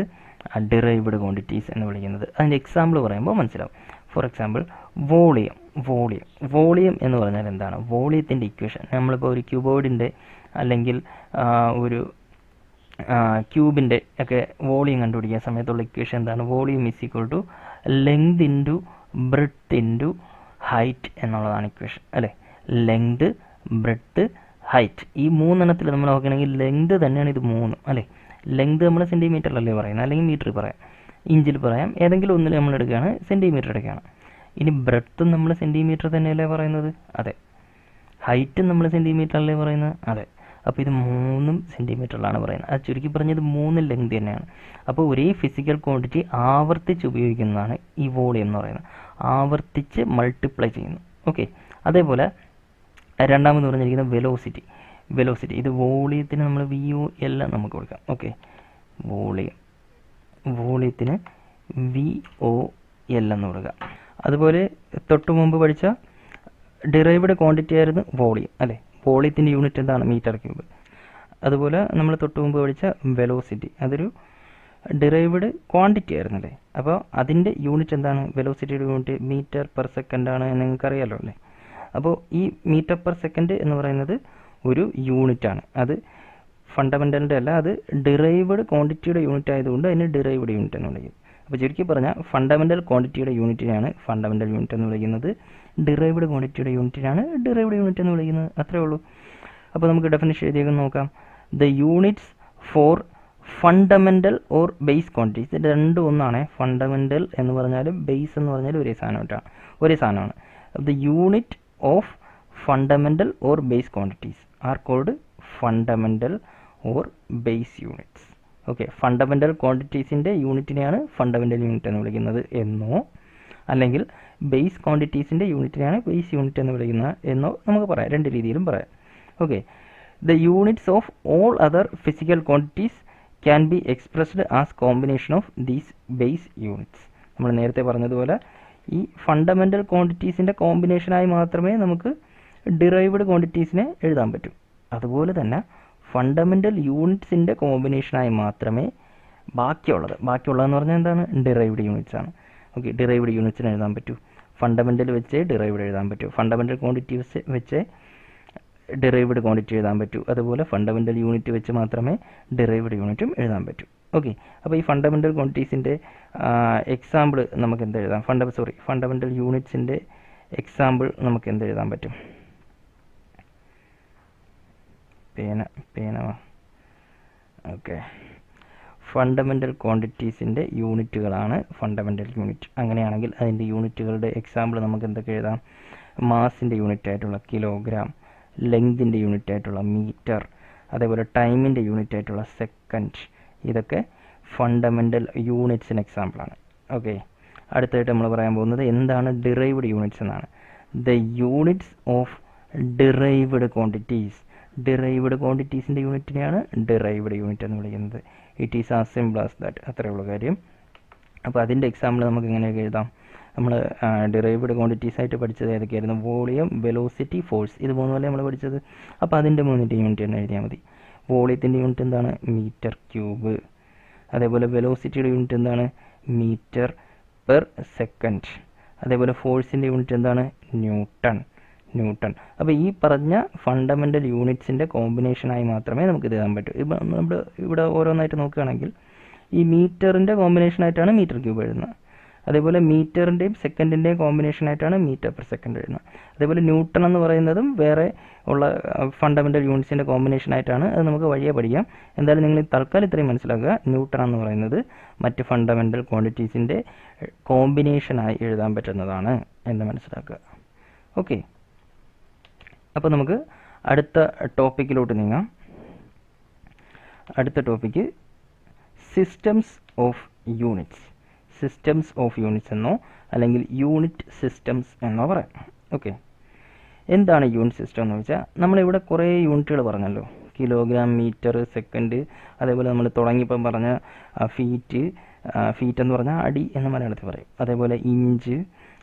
ഡിറൈവ്ഡ് ക്വാണ്ടിറ്റീസ് എന്ന് വിളിക്കുന്നത്. അതിൻ്റെ എക്സാമ്പിൾ പറയുമ്പോൾ മനസ്സിലാവും. ഫോർ എക്സാമ്പിൾ, വോളിയം എന്ന് പറഞ്ഞാൽ എന്താണ്? വോളിയത്തിൻ്റെ ഇക്വേഷൻ നമ്മളിപ്പോൾ ഒരു ക്യൂബോയിഡിൻ്റെ അല്ലെങ്കിൽ ഒരു ക്യൂബിൻ്റെ ഒക്കെ വോളിയം കണ്ടുപിടിക്കുന്ന സമയത്തുള്ള ഇക്വേഷൻ എന്താണ്? Volume is equal to length into breadth into height എന്നുള്ളതാണ് ഇക്വേഷൻ, അല്ലേ? ലെങ്ത്, ബ്രെഡ്ത്ത്, ഹൈറ്റ്, ഈ മൂന്നെണ്ണത്തിൽ നമ്മൾ നോക്കുകയാണെങ്കിൽ ലെങ്ത് തന്നെയാണ് ഇത് മൂന്നും, അല്ലേ? ലെങ്ത് നമ്മൾ സെൻറ്റിമീറ്ററിലല്ലേ പറയുന്നത്, അല്ലെങ്കിൽ മീറ്ററിൽ പറയാം, ഇഞ്ചിൽ പറയാം, ഏതെങ്കിലും ഒന്നിൽ നമ്മൾ എടുക്കുകയാണ് സെൻറ്റിമീറ്റർ എടുക്കുകയാണ്. ഇനി ബ്രെഡ്ത്തും നമ്മൾ സെൻറ്റിമീറ്റർ തന്നെയല്ലേ പറയുന്നത്? അതെ. ഹൈറ്റും നമ്മൾ സെൻറ്റിമീറ്ററല്ലേ പറയുന്നത്? അതെ. അപ്പോൾ ഇത് മൂന്നും സെൻറ്റിമീറ്ററിലാണ് പറയുന്നത്. അത് ചുരുക്കി പറഞ്ഞത് മൂന്ന് ലെങ്ത് തന്നെയാണ്. അപ്പോൾ ഒരേ ഫിസിക്കൽ ക്വാണ്ടിറ്റി ആവർത്തിച്ച് ഉപയോഗിക്കുന്നതാണ് ഈ വോളിയം എന്ന് പറയുന്നത്. ആവർത്തിച്ച് മൾട്ടിപ്ലൈ ചെയ്യുന്നു. ഓക്കെ, അതേപോലെ രണ്ടാമത് പറഞ്ഞിരിക്കുന്നത് വെലോസിറ്റി. ഇത് വോളിയത്തിന് നമ്മൾ VOL നമുക്ക് കൊടുക്കാം. ഓക്കെ, വോളിയത്തിന് VOL എന്ന് കൊടുക്കാം. അതുപോലെ തൊട്ട് മുമ്പ് പഠിച്ച ഡിറൈവ്ഡ് ക്വാണ്ടിറ്റി ആയിരുന്നു വോളിയം, അല്ലേ? വോളിയത്തിൻ്റെ യൂണിറ്റ് എന്താണ്? Metre cube. അതുപോലെ നമ്മൾ തൊട്ട് മുമ്പ് പഠിച്ച വെലോസിറ്റി, അതൊരു ഡിറൈവ്ഡ് ക്വാണ്ടിറ്റി ആയിരുന്നു, അല്ലേ? അപ്പോൾ അതിൻ്റെ യൂണിറ്റ് എന്താണ്? വെലോസിറ്റിയുടെ യൂണിറ്റ് മീറ്റർ പെർ സെക്കൻഡ് ആണ്, നിങ്ങൾക്കറിയാലോ, അല്ലേ? അപ്പോൾ ഈ മീറ്റർ പെർ സെക്കൻഡ് എന്ന് പറയുന്നത് ഒരു യൂണിറ്റാണ്. അത് ഫണ്ടമെൻ്റലിൻ്റെ അല്ല, അത് ഡിറൈവ്ഡ് ക്വാണ്ടിറ്റിയുടെ യൂണിറ്റ് ആയതുകൊണ്ട് അതിന് ഡിറൈവ്ഡ് യൂണിറ്റ് എന്ന് വിളിക്കും. അപ്പോൾ ചുരുക്കി പറഞ്ഞാൽ ഫണ്ടമെൻ്റൽ ക്വാണ്ടിറ്റിയുടെ യൂണിറ്റിനെയാണ് ഫണ്ടമെൻ്റൽ യൂണിറ്റ് എന്ന് വിളിക്കുന്നത്, ഡിറൈവ്ഡ് ക്വാണ്ടിറ്റിയുടെ യൂണിറ്റിനാണ് ഡിറൈവ്ഡ് യൂണിറ്റ് എന്ന് വിളിക്കുന്നത്. അത്രേ ഉള്ളൂ. അപ്പോൾ നമുക്ക് ഡെഫിനിഷൻ എഴുതിയേക്ക് നോക്കാം. The units four fundamental or base quantities, ഇത് രണ്ടും ഒന്നാണ്. ഫണ്ടമെൻ്റൽ എന്ന് പറഞ്ഞാലും ബേസ് എന്ന് പറഞ്ഞാലും ഒരേ സാധനമാണ്. The unit of fundamental or base quantities are called fundamental or base units. Okay, fundamental ക്വാണ്ടിറ്റീസിൻ്റെ യൂണിറ്റിനെയാണ് ഫണ്ടമെൻ്റൽ യൂണിറ്റ് എന്ന് വിളിക്കുന്നത് എന്നോ, അല്ലെങ്കിൽ ബേസ് ക്വാണ്ടിറ്റീസിൻ്റെ യൂണിറ്റിനെയാണ് ബേസ് യൂണിറ്റ് എന്ന് വിളിക്കുന്നത് എന്നോ നമുക്ക് പറയാം. രണ്ട് രീതിയിലും പറയാം. Okay, the units of all other physical quantities can be expressed as combination of these base units. നമ്മൾ നേരത്തെ പറഞ്ഞതുപോലെ ഈ ഫണ്ടമെൻ്റൽ ക്വാണ്ടിറ്റീസിൻ്റെ കോമ്പിനേഷനായി മാത്രമേ നമുക്ക് ഡിറൈവ്ഡ് ക്വാണ്ടിറ്റീസിനെ എഴുതാൻ പറ്റൂ. അതുപോലെ തന്നെ ഫണ്ടമെൻ്റൽ യൂണിറ്റ്സിൻ്റെ കോമ്പിനേഷനായി മാത്രമേ ബാക്കിയുള്ളതെന്ന് പറഞ്ഞാൽ എന്താണ്? ഡിറൈവ്ഡ് യൂണിറ്റ്സ് ആണ്. ഓക്കെ, ഡിറൈവ്ഡ് യൂണിറ്റ്സിന് എഴുതാൻ പറ്റൂ. ഫണ്ടമെൻ്റൽ വെച്ച് ഡിറൈവ്ഡ് എഴുതാൻ പറ്റൂ. ഫണ്ടമെൻ്റൽ ക്വാണ്ടിറ്റീസ് വെച്ച് ഡിറൈവ്ഡ് ക്വാണ്ടിറ്റി എഴുതാൻ പറ്റൂ. അതുപോലെ ഫണ്ടമെൻ്റൽ യൂണിറ്റ് വെച്ച് മാത്രമേ ഡിറൈവ്ഡ് യൂണിറ്റും എഴുതാൻ പറ്റൂ. ഓക്കെ, അപ്പോൾ ഈ ഫണ്ടമെൻ്റൽ ക്വാണ്ടിറ്റീസിൻ്റെ എക്സാമ്പിൾ നമുക്ക് എന്ത് എഴുതാം? ഫണ്ടമെൻ്റൽ യൂണിറ്റ്സിൻ്റെ എക്സാമ്പിൾ നമുക്ക് എന്ത് എഴുതാൻ പറ്റും? പേന ഓക്കെ, ഫണ്ടമെൻ്റൽ ക്വാണ്ടിറ്റീസിൻ്റെ യൂണിറ്റുകളാണ് ഫണ്ടമെൻ്റൽ യൂണിറ്റ്. അങ്ങനെയാണെങ്കിൽ അതിൻ്റെ യൂണിറ്റുകളുടെ എക്സാമ്പിൾ നമുക്ക് എന്തൊക്കെ എഴുതാം? മാസിൻ്റെ യൂണിറ്റ് ആയിട്ടുള്ള കിലോഗ്രാം, ലെങ്തിൻ്റെ യൂണിറ്റ് ആയിട്ടുള്ള മീറ്റർ, അതേപോലെ ടൈമിൻ്റെ യൂണിറ്റ് ആയിട്ടുള്ള സെക്കൻഡ്. ഇതൊക്കെ ഫണ്ടമെൻ്റൽ യൂണിറ്റ്സിന് എക്സാമ്പിളാണ്. ഓക്കെ, അടുത്തായിട്ട് നമ്മൾ പറയാൻ പോകുന്നത് എന്താണ് ഡിറൈവ്ഡ് യൂണിറ്റ്സ് എന്നാണ്. The units of derived quantities. Derived ക്വാണ്ടിറ്റീസിൻ്റെ യൂണിറ്റിനെയാണ് ഡിറൈവ്ഡ് യൂണിറ്റ് എന്ന് വിളിക്കുന്നത്. It is as simple as that. അത്രയേ ഉള്ളൂ കാര്യം. അപ്പോൾ അതിൻ്റെ എക്സാമ്പിൾ നമുക്ക് എങ്ങനെയൊക്കെ എഴുതാം? നമ്മൾ ഡിറൈവ്ഡ് ക്വാണ്ടിറ്റീസ് ആയിട്ട് പഠിച്ചത് ഏതൊക്കെയായിരുന്നു? Volume, velocity, force. ഇത് മൂന്നുമല്ലേ നമ്മൾ പഠിച്ചത്. അപ്പോൾ അതിൻ്റെ മൂന്നിൻ്റെ യൂണിറ്റ് തന്നെ എഴുതിയാൽ മതി. വോളിയത്തിൻ്റെ യൂണിറ്റ് എന്താണ്? Metre cube. അതേപോലെ വെലോസിറ്റിയുടെ യൂണിറ്റ് എന്താണ്? Metre per second. അതേപോലെ ഫോഴ്സിൻ്റെ യൂണിറ്റ് എന്താണ്? ന്യൂട്ടൺ. അപ്പോൾ ഈ പറഞ്ഞ ഫണ്ടമെൻ്റൽ യൂണിറ്റ്സിൻ്റെ കോമ്പിനേഷനായി മാത്രമേ നമുക്ക് ഇത് എഴുതാൻ പറ്റൂ. ഇപ്പം നമ്മൾ ഇവിടെ ഓരോന്നായിട്ട് നോക്കുകയാണെങ്കിൽ ഈ മീറ്ററിൻ്റെ കോമ്പിനേഷനായിട്ടാണ് മീറ്റർ ക്യൂബ് എഴുതുന്നത്. അതേപോലെ മീറ്ററിൻ്റെയും സെക്കൻഡിൻ്റെയും കോമ്പിനേഷനായിട്ടാണ് മീറ്റർ പെർ സെക്കൻഡ് എഴുതുന്നത്. അതേപോലെ ന്യൂട്ടൺ എന്ന് പറയുന്നതും വേറെ ഉള്ള ഫണ്ടമെൻ്റൽ യൂണിറ്റ്സിൻ്റെ കോമ്പിനേഷനായിട്ടാണ്. അത് നമുക്ക് വഴിയെ പഠിക്കാം. എന്തായാലും നിങ്ങൾ തൽക്കാലം ഇത്രയും മനസ്സിലാക്കുക. ന്യൂട്ടൺ എന്ന് പറയുന്നത് മറ്റ് ഫണ്ടമെൻ്റൽ ക്വാണ്ടിറ്റീസിൻ്റെ കോമ്പിനേഷനായി എഴുതാൻ പറ്റുന്നതാണ് എന്ന് മനസ്സിലാക്കുക. ഓക്കെ, അപ്പോൾ നമുക്ക് അടുത്ത ടോപ്പിക്കിലോട്ട് നീങ്ങാം. അടുത്ത topic systems of units. Systems of units എന്നോ അല്ലെങ്കിൽ യൂണിറ്റ് സിസ്റ്റംസ് എന്നോ പറയാം. ഓക്കെ, എന്താണ് യൂണിറ്റ് സിസ്റ്റം എന്ന് വെച്ചാൽ നമ്മളിവിടെ കുറേ യൂണിറ്റുകൾ പറഞ്ഞല്ലോ. കിലോഗ്രാം, മീറ്റർ, സെക്കൻഡ്, അതേപോലെ നമ്മൾ തുടങ്ങിയപ്പം പറഞ്ഞ ഫീറ്റ് എന്ന് പറഞ്ഞാൽ അടി എന്ന് മലയാളത്തിൽ പറയും. അതേപോലെ ഇഞ്ച്.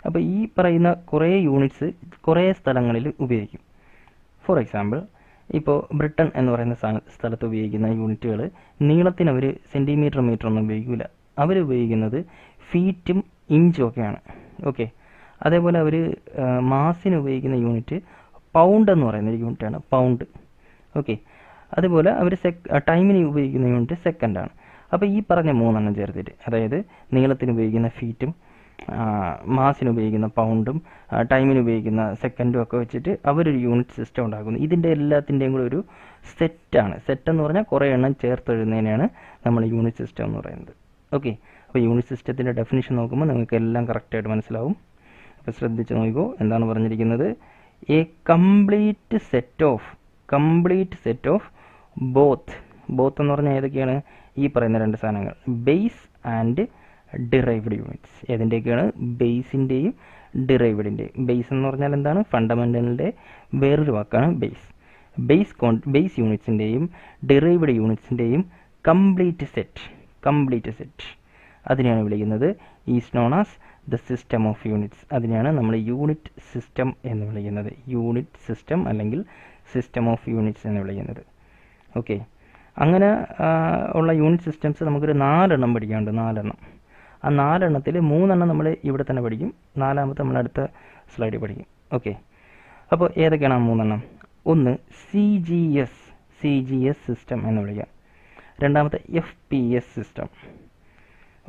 അപ്പോൾ ഈ പറയുന്ന കുറേ യൂണിറ്റ്സ് കുറേ സ്ഥലങ്ങളിൽ ഉപയോഗിക്കും. ഫോർ എക്സാമ്പിൾ, ഇപ്പോൾ ബ്രിട്ടൻ എന്ന് പറയുന്ന സ്ഥലത്ത് ഉപയോഗിക്കുന്ന യൂണിറ്റുകൾ നീളത്തിന് അവർ സെൻറ്റിമീറ്റർ, മീറ്റർ ഒന്നും ഉപയോഗിക്കില്ല. അവർ ഉപയോഗിക്കുന്നത് ഫീറ്റും ഇഞ്ചും ഒക്കെയാണ്. ഓക്കെ, അതേപോലെ അവർ മാസിന് ഉപയോഗിക്കുന്ന യൂണിറ്റ് പൗണ്ട് എന്ന് പറയുന്ന ഒരു യൂണിറ്റാണ്, പൗണ്ട്. ഓക്കെ, അതുപോലെ അവർ ടൈമിന് ഉപയോഗിക്കുന്ന യൂണിറ്റ് സെക്കൻഡാണ്. അപ്പോൾ ഈ പറഞ്ഞ മൂന്നെണ്ണം ചേർത്തിട്ട്, അതായത് നീളത്തിന് ഉപയോഗിക്കുന്ന ഫീറ്റും മാസിന് ഉപയോഗിക്കുന്ന പൗണ്ടും ടൈമിന് ഉപയോഗിക്കുന്ന സെക്കൻഡും ഒക്കെ വെച്ചിട്ട് അവരൊരു യൂണിറ്റ് സിസ്റ്റം ഉണ്ടാക്കുന്നു. ഇതിൻ്റെ എല്ലാത്തിൻ്റെയും കൂടെ ഒരു സെറ്റാണ്. സെറ്റ് എന്ന് പറഞ്ഞാൽ കുറേ എണ്ണം ചേർത്ത് എഴുതുന്നതിനാണ് നമ്മൾ യൂണിറ്റ് സിസ്റ്റം എന്ന് പറയുന്നത്. ഓക്കെ, അപ്പോൾ യൂണിറ്റ് സിസ്റ്റത്തിൻ്റെ ഡെഫിനിഷൻ നോക്കുമ്പോൾ നിങ്ങൾക്ക് എല്ലാം കറക്റ്റായിട്ട് മനസ്സിലാവും. അപ്പോൾ ശ്രദ്ധിച്ച് നോക്കിക്കോ. എന്താണ് പറഞ്ഞിരിക്കുന്നത്? A complete set of both എന്ന് പറഞ്ഞാൽ ഏതൊക്കെയാണ്? ഈ പറയുന്ന രണ്ട് സാധനങ്ങൾ, ബേസ് ആൻഡ് ഡിറൈവ്ഡ് യൂണിറ്റ്സ്. ഏതിൻ്റെയൊക്കെയാണ്? ബേസിൻ്റെയും ഡിറൈവ്ഡിൻ്റെയും. ബേസ് എന്ന് പറഞ്ഞാൽ എന്താണ്? ഫണ്ടമെൻ്റലിൻ്റെ വേറൊരു വാക്കാണ് ബേസ്. ബേസ് യൂണിറ്റ്സിൻ്റെയും ഡിറൈവ്ഡ് യൂണിറ്റ്സിൻ്റെയും കംപ്ലീറ്റ് സെറ്റ് അതിനെയാണ് വിളിക്കുന്നത് is known as the system of units. അതിനെയാണ് നമ്മൾ യൂണിറ്റ് സിസ്റ്റം എന്ന് വിളിക്കുന്നത്. യൂണിറ്റ് സിസ്റ്റം അല്ലെങ്കിൽ സിസ്റ്റം ഓഫ് യൂണിറ്റ്സ് എന്ന് വിളിക്കുന്നത്. ഓക്കെ, അങ്ങനെ ഉള്ള യൂണിറ്റ് സിസ്റ്റംസ് നമുക്കൊരു 4 എണ്ണം പഠിക്കാനുണ്ട്. 4 എണ്ണം. ആ 4 എണ്ണത്തിൽ 3 എണ്ണം നമ്മൾ ഇവിടെ തന്നെ പഠിക്കും. 4ാമത്തെ നമ്മൾ അടുത്ത സ്ലൈഡിൽ പഠിക്കും. ഓക്കെ, അപ്പോൾ ഏതൊക്കെയാണ് ആ 3 എണ്ണം? ഒന്ന് സി ജി എസ് സിസ്റ്റം എന്ന് വിളിക്കാം. രണ്ടാമത്തെ FPS സിസ്റ്റം.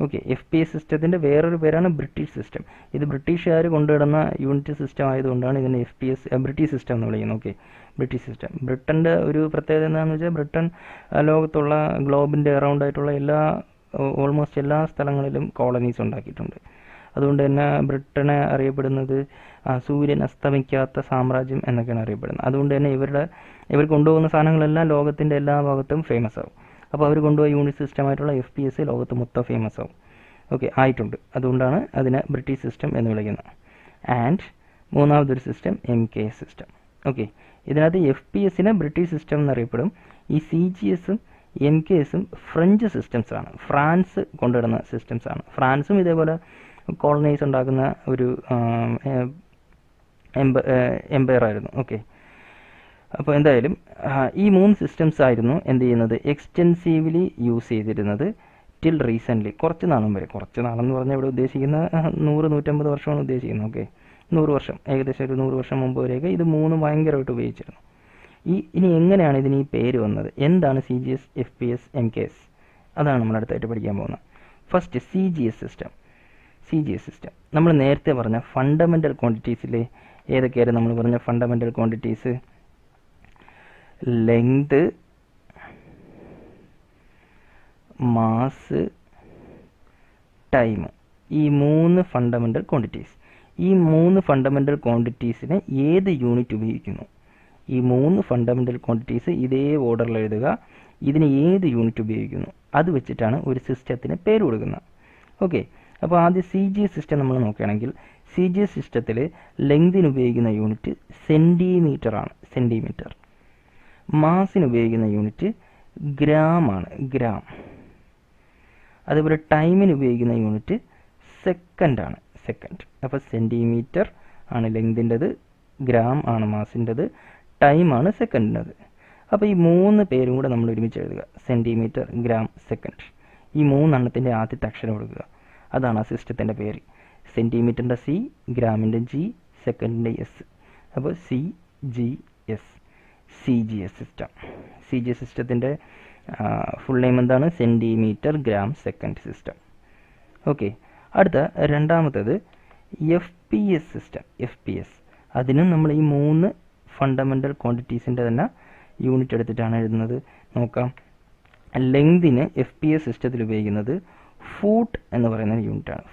ഓക്കെ, FPS സിസ്റ്റത്തിൻ്റെ വേറൊരു പേരാണ് ബ്രിട്ടീഷ് സിസ്റ്റം. ഇത് ബ്രിട്ടീഷുകാർ കൊണ്ടുവരുന്ന യൂണിറ്റ് സിസ്റ്റം ആയതുകൊണ്ടാണ് ഇതിനെ ബ്രിട്ടീഷ് സിസ്റ്റം എന്ന് വിളിക്കുന്നത്. Okay, British system. ബ്രിട്ടൻ്റെ ഒരു പ്രത്യേകത എന്താണെന്ന് വെച്ചാൽ ബ്രിട്ടൻ ലോകത്തുള്ള ഗ്ലോബിൻ്റെ അറൗണ്ട് ആയിട്ടുള്ള ഓൾമോസ്റ്റ് എല്ലാ സ്ഥലങ്ങളിലും കോളനീസ് ഉണ്ടാക്കിയിട്ടുണ്ട്. അതുകൊണ്ട് തന്നെ ബ്രിട്ടനെ അറിയപ്പെടുന്നത് സൂര്യൻ അസ്തമിക്കാത്ത സാമ്രാജ്യം എന്നൊക്കെയാണ് അറിയപ്പെടുന്നത്. അതുകൊണ്ട് തന്നെ ഇവർ കൊണ്ടുപോകുന്ന സാധനങ്ങളെല്ലാം ലോകത്തിൻ്റെ എല്ലാ ഭാഗത്തും ഫേമസ് ആവും. അപ്പോൾ അവർ കൊണ്ടുപോയ യൂണിറ്റ് സിസ്റ്റമായിട്ടുള്ള FPS ലോകത്ത് മൊത്തം ഫേമസ് ആവും. ഓക്കെ, ആയിട്ടുണ്ട്. അതുകൊണ്ടാണ് അതിനെ ബ്രിട്ടീഷ് സിസ്റ്റം എന്ന് വിളിക്കുന്നത്. ആൻഡ് മൂന്നാമതൊരു സിസ്റ്റം MKS സിസ്റ്റം. ഓക്കെ, ഇതിനകത്ത് FPS ബ്രിട്ടീഷ് സിസ്റ്റം എന്നറിയപ്പെടും. ഈ CGS എം കെസും ഫ്രഞ്ച് സിസ്റ്റംസ് ആണ്, ഫ്രാൻസ് കൊണ്ടുവരുന്ന സിസ്റ്റംസ് ആണ്. ഫ്രാൻസും ഇതേപോലെ കോളനൈസ് ഉണ്ടാക്കുന്ന ഒരു എംപയർ ആയിരുന്നു. ഓക്കെ, അപ്പോൾ എന്തായാലും ഈ 3 സിസ്റ്റംസ് ആയിരുന്നു എന്ത് ചെയ്യുന്നത്, എക്സ്റ്റെൻസീവ്ലി യൂസ് ചെയ്തിരുന്നത് ടിൽ റീസെൻ്റ്ലി, കുറച്ച് നാളും വരെ. കുറച്ച് നാളെന്ന് പറഞ്ഞാൽ ഇവിടെ ഉദ്ദേശിക്കുന്ന 100-150 വർഷമാണ് ഉദ്ദേശിക്കുന്നത്. ഓക്കെ, 100 വർഷം, ഏകദേശം ഒരു 100 വർഷം മുമ്പ് വരെയൊക്കെ ഇത് 3 ഭയങ്കരമായിട്ട് ഉപയോഗിച്ചിരുന്നു. ഇനി എങ്ങനെയാണ് ഇതിന് ഈ പേര് വന്നത്, എന്താണ് CGS, FPS, MKS, അതാണ് നമ്മൾ അടുത്തായിട്ട് പഠിക്കാൻ പോകുന്നത്. First CGS system. CGS system നമ്മൾ നേരത്തെ പറഞ്ഞ ഫണ്ടമെൻ്റൽ ക്വാണ്ടിറ്റീസിലെ ഏതൊക്കെയായിരുന്നു നമ്മൾ പറഞ്ഞ fundamental quantities? Length, mass, time. ഈ 3 ഫണ്ടമെൻ്റൽ ക്വാണ്ടിറ്റീസ്. ഈ 3 ഫണ്ടമെൻ്റൽ ക്വാണ്ടിറ്റീസിനെ ഏത് യൂണിറ്റ് ഉപയോഗിക്കുന്നു? ഈ 3 ഫണ്ടമെൻ്റൽ ക്വാണ്ടിറ്റീസ് ഇതേ ഓർഡറിൽ എഴുതുക. ഇതിന് ഏത് യൂണിറ്റ് ഉപയോഗിക്കുന്നു അത് വെച്ചിട്ടാണ് ഒരു സിസ്റ്റത്തിന് പേര് കൊടുക്കുന്നത്. ഓക്കെ, അപ്പോൾ ആദ്യം CGS സിസ്റ്റം നമ്മൾ നോക്കുകയാണെങ്കിൽ CGS സിസ്റ്റത്തിൽ ലെങ്തിന് ഉപയോഗിക്കുന്ന യൂണിറ്റ് സെൻറ്റിമീറ്റർ ആണ്, സെൻറ്റിമീറ്റർ. മാസിന് ഉപയോഗിക്കുന്ന യൂണിറ്റ് ഗ്രാം ആണ്, ഗ്രാം. അതുപോലെ ടൈമിന് ഉപയോഗിക്കുന്ന യൂണിറ്റ് സെക്കൻഡ് ആണ്, സെക്കൻഡ്. അപ്പോൾ സെൻറ്റിമീറ്റർ ആണ് ലെങ്തിൻ്റെത്, ഗ്രാം ആണ് മാസിൻ്റെത്, ടൈമാണ് സെക്കൻഡിൻ്റെത്. അപ്പോൾ ഈ 3 പേരും കൂടെ നമ്മൾ ഒരുമിച്ച് എഴുതുക, സെൻറ്റിമീറ്റർ, ഗ്രാം, സെക്കൻഡ്. ഈ 3 എണ്ണത്തിൻ്റെ ആദ്യത്തെ അക്ഷരം കൊടുക്കുക, അതാണ് ആ സിസ്റ്റത്തിൻ്റെ പേര്. സെൻറ്റിമീറ്ററിൻ്റെ C, ഗ്രാമിൻ്റെ G, സെക്കൻഡിൻ്റെ S. അപ്പോൾ CGS, CGS സിസ്റ്റം. CGS സിസ്റ്റത്തിൻ്റെ ഫുൾ നെയിം എന്താണ്? Centimetre, gram, second system. Okay, അടുത്ത രണ്ടാമത്തേത് FPS സിസ്റ്റം. FPS അതിനും നമ്മൾ ഈ 3 ഫണ്ടമെൻ്റൽ ക്വാണ്ടിറ്റീസിൻ്റെ തന്നെ യൂണിറ്റ് എടുത്തിട്ടാണ് എഴുതുന്നത്. നോക്കാം, ലെങ്തിന് FPS സിസ്റ്റത്തിൽ ഉപയോഗിക്കുന്നത് ഫൂട്ട് എന്ന് പറയുന്ന യൂണിറ്റാണ്.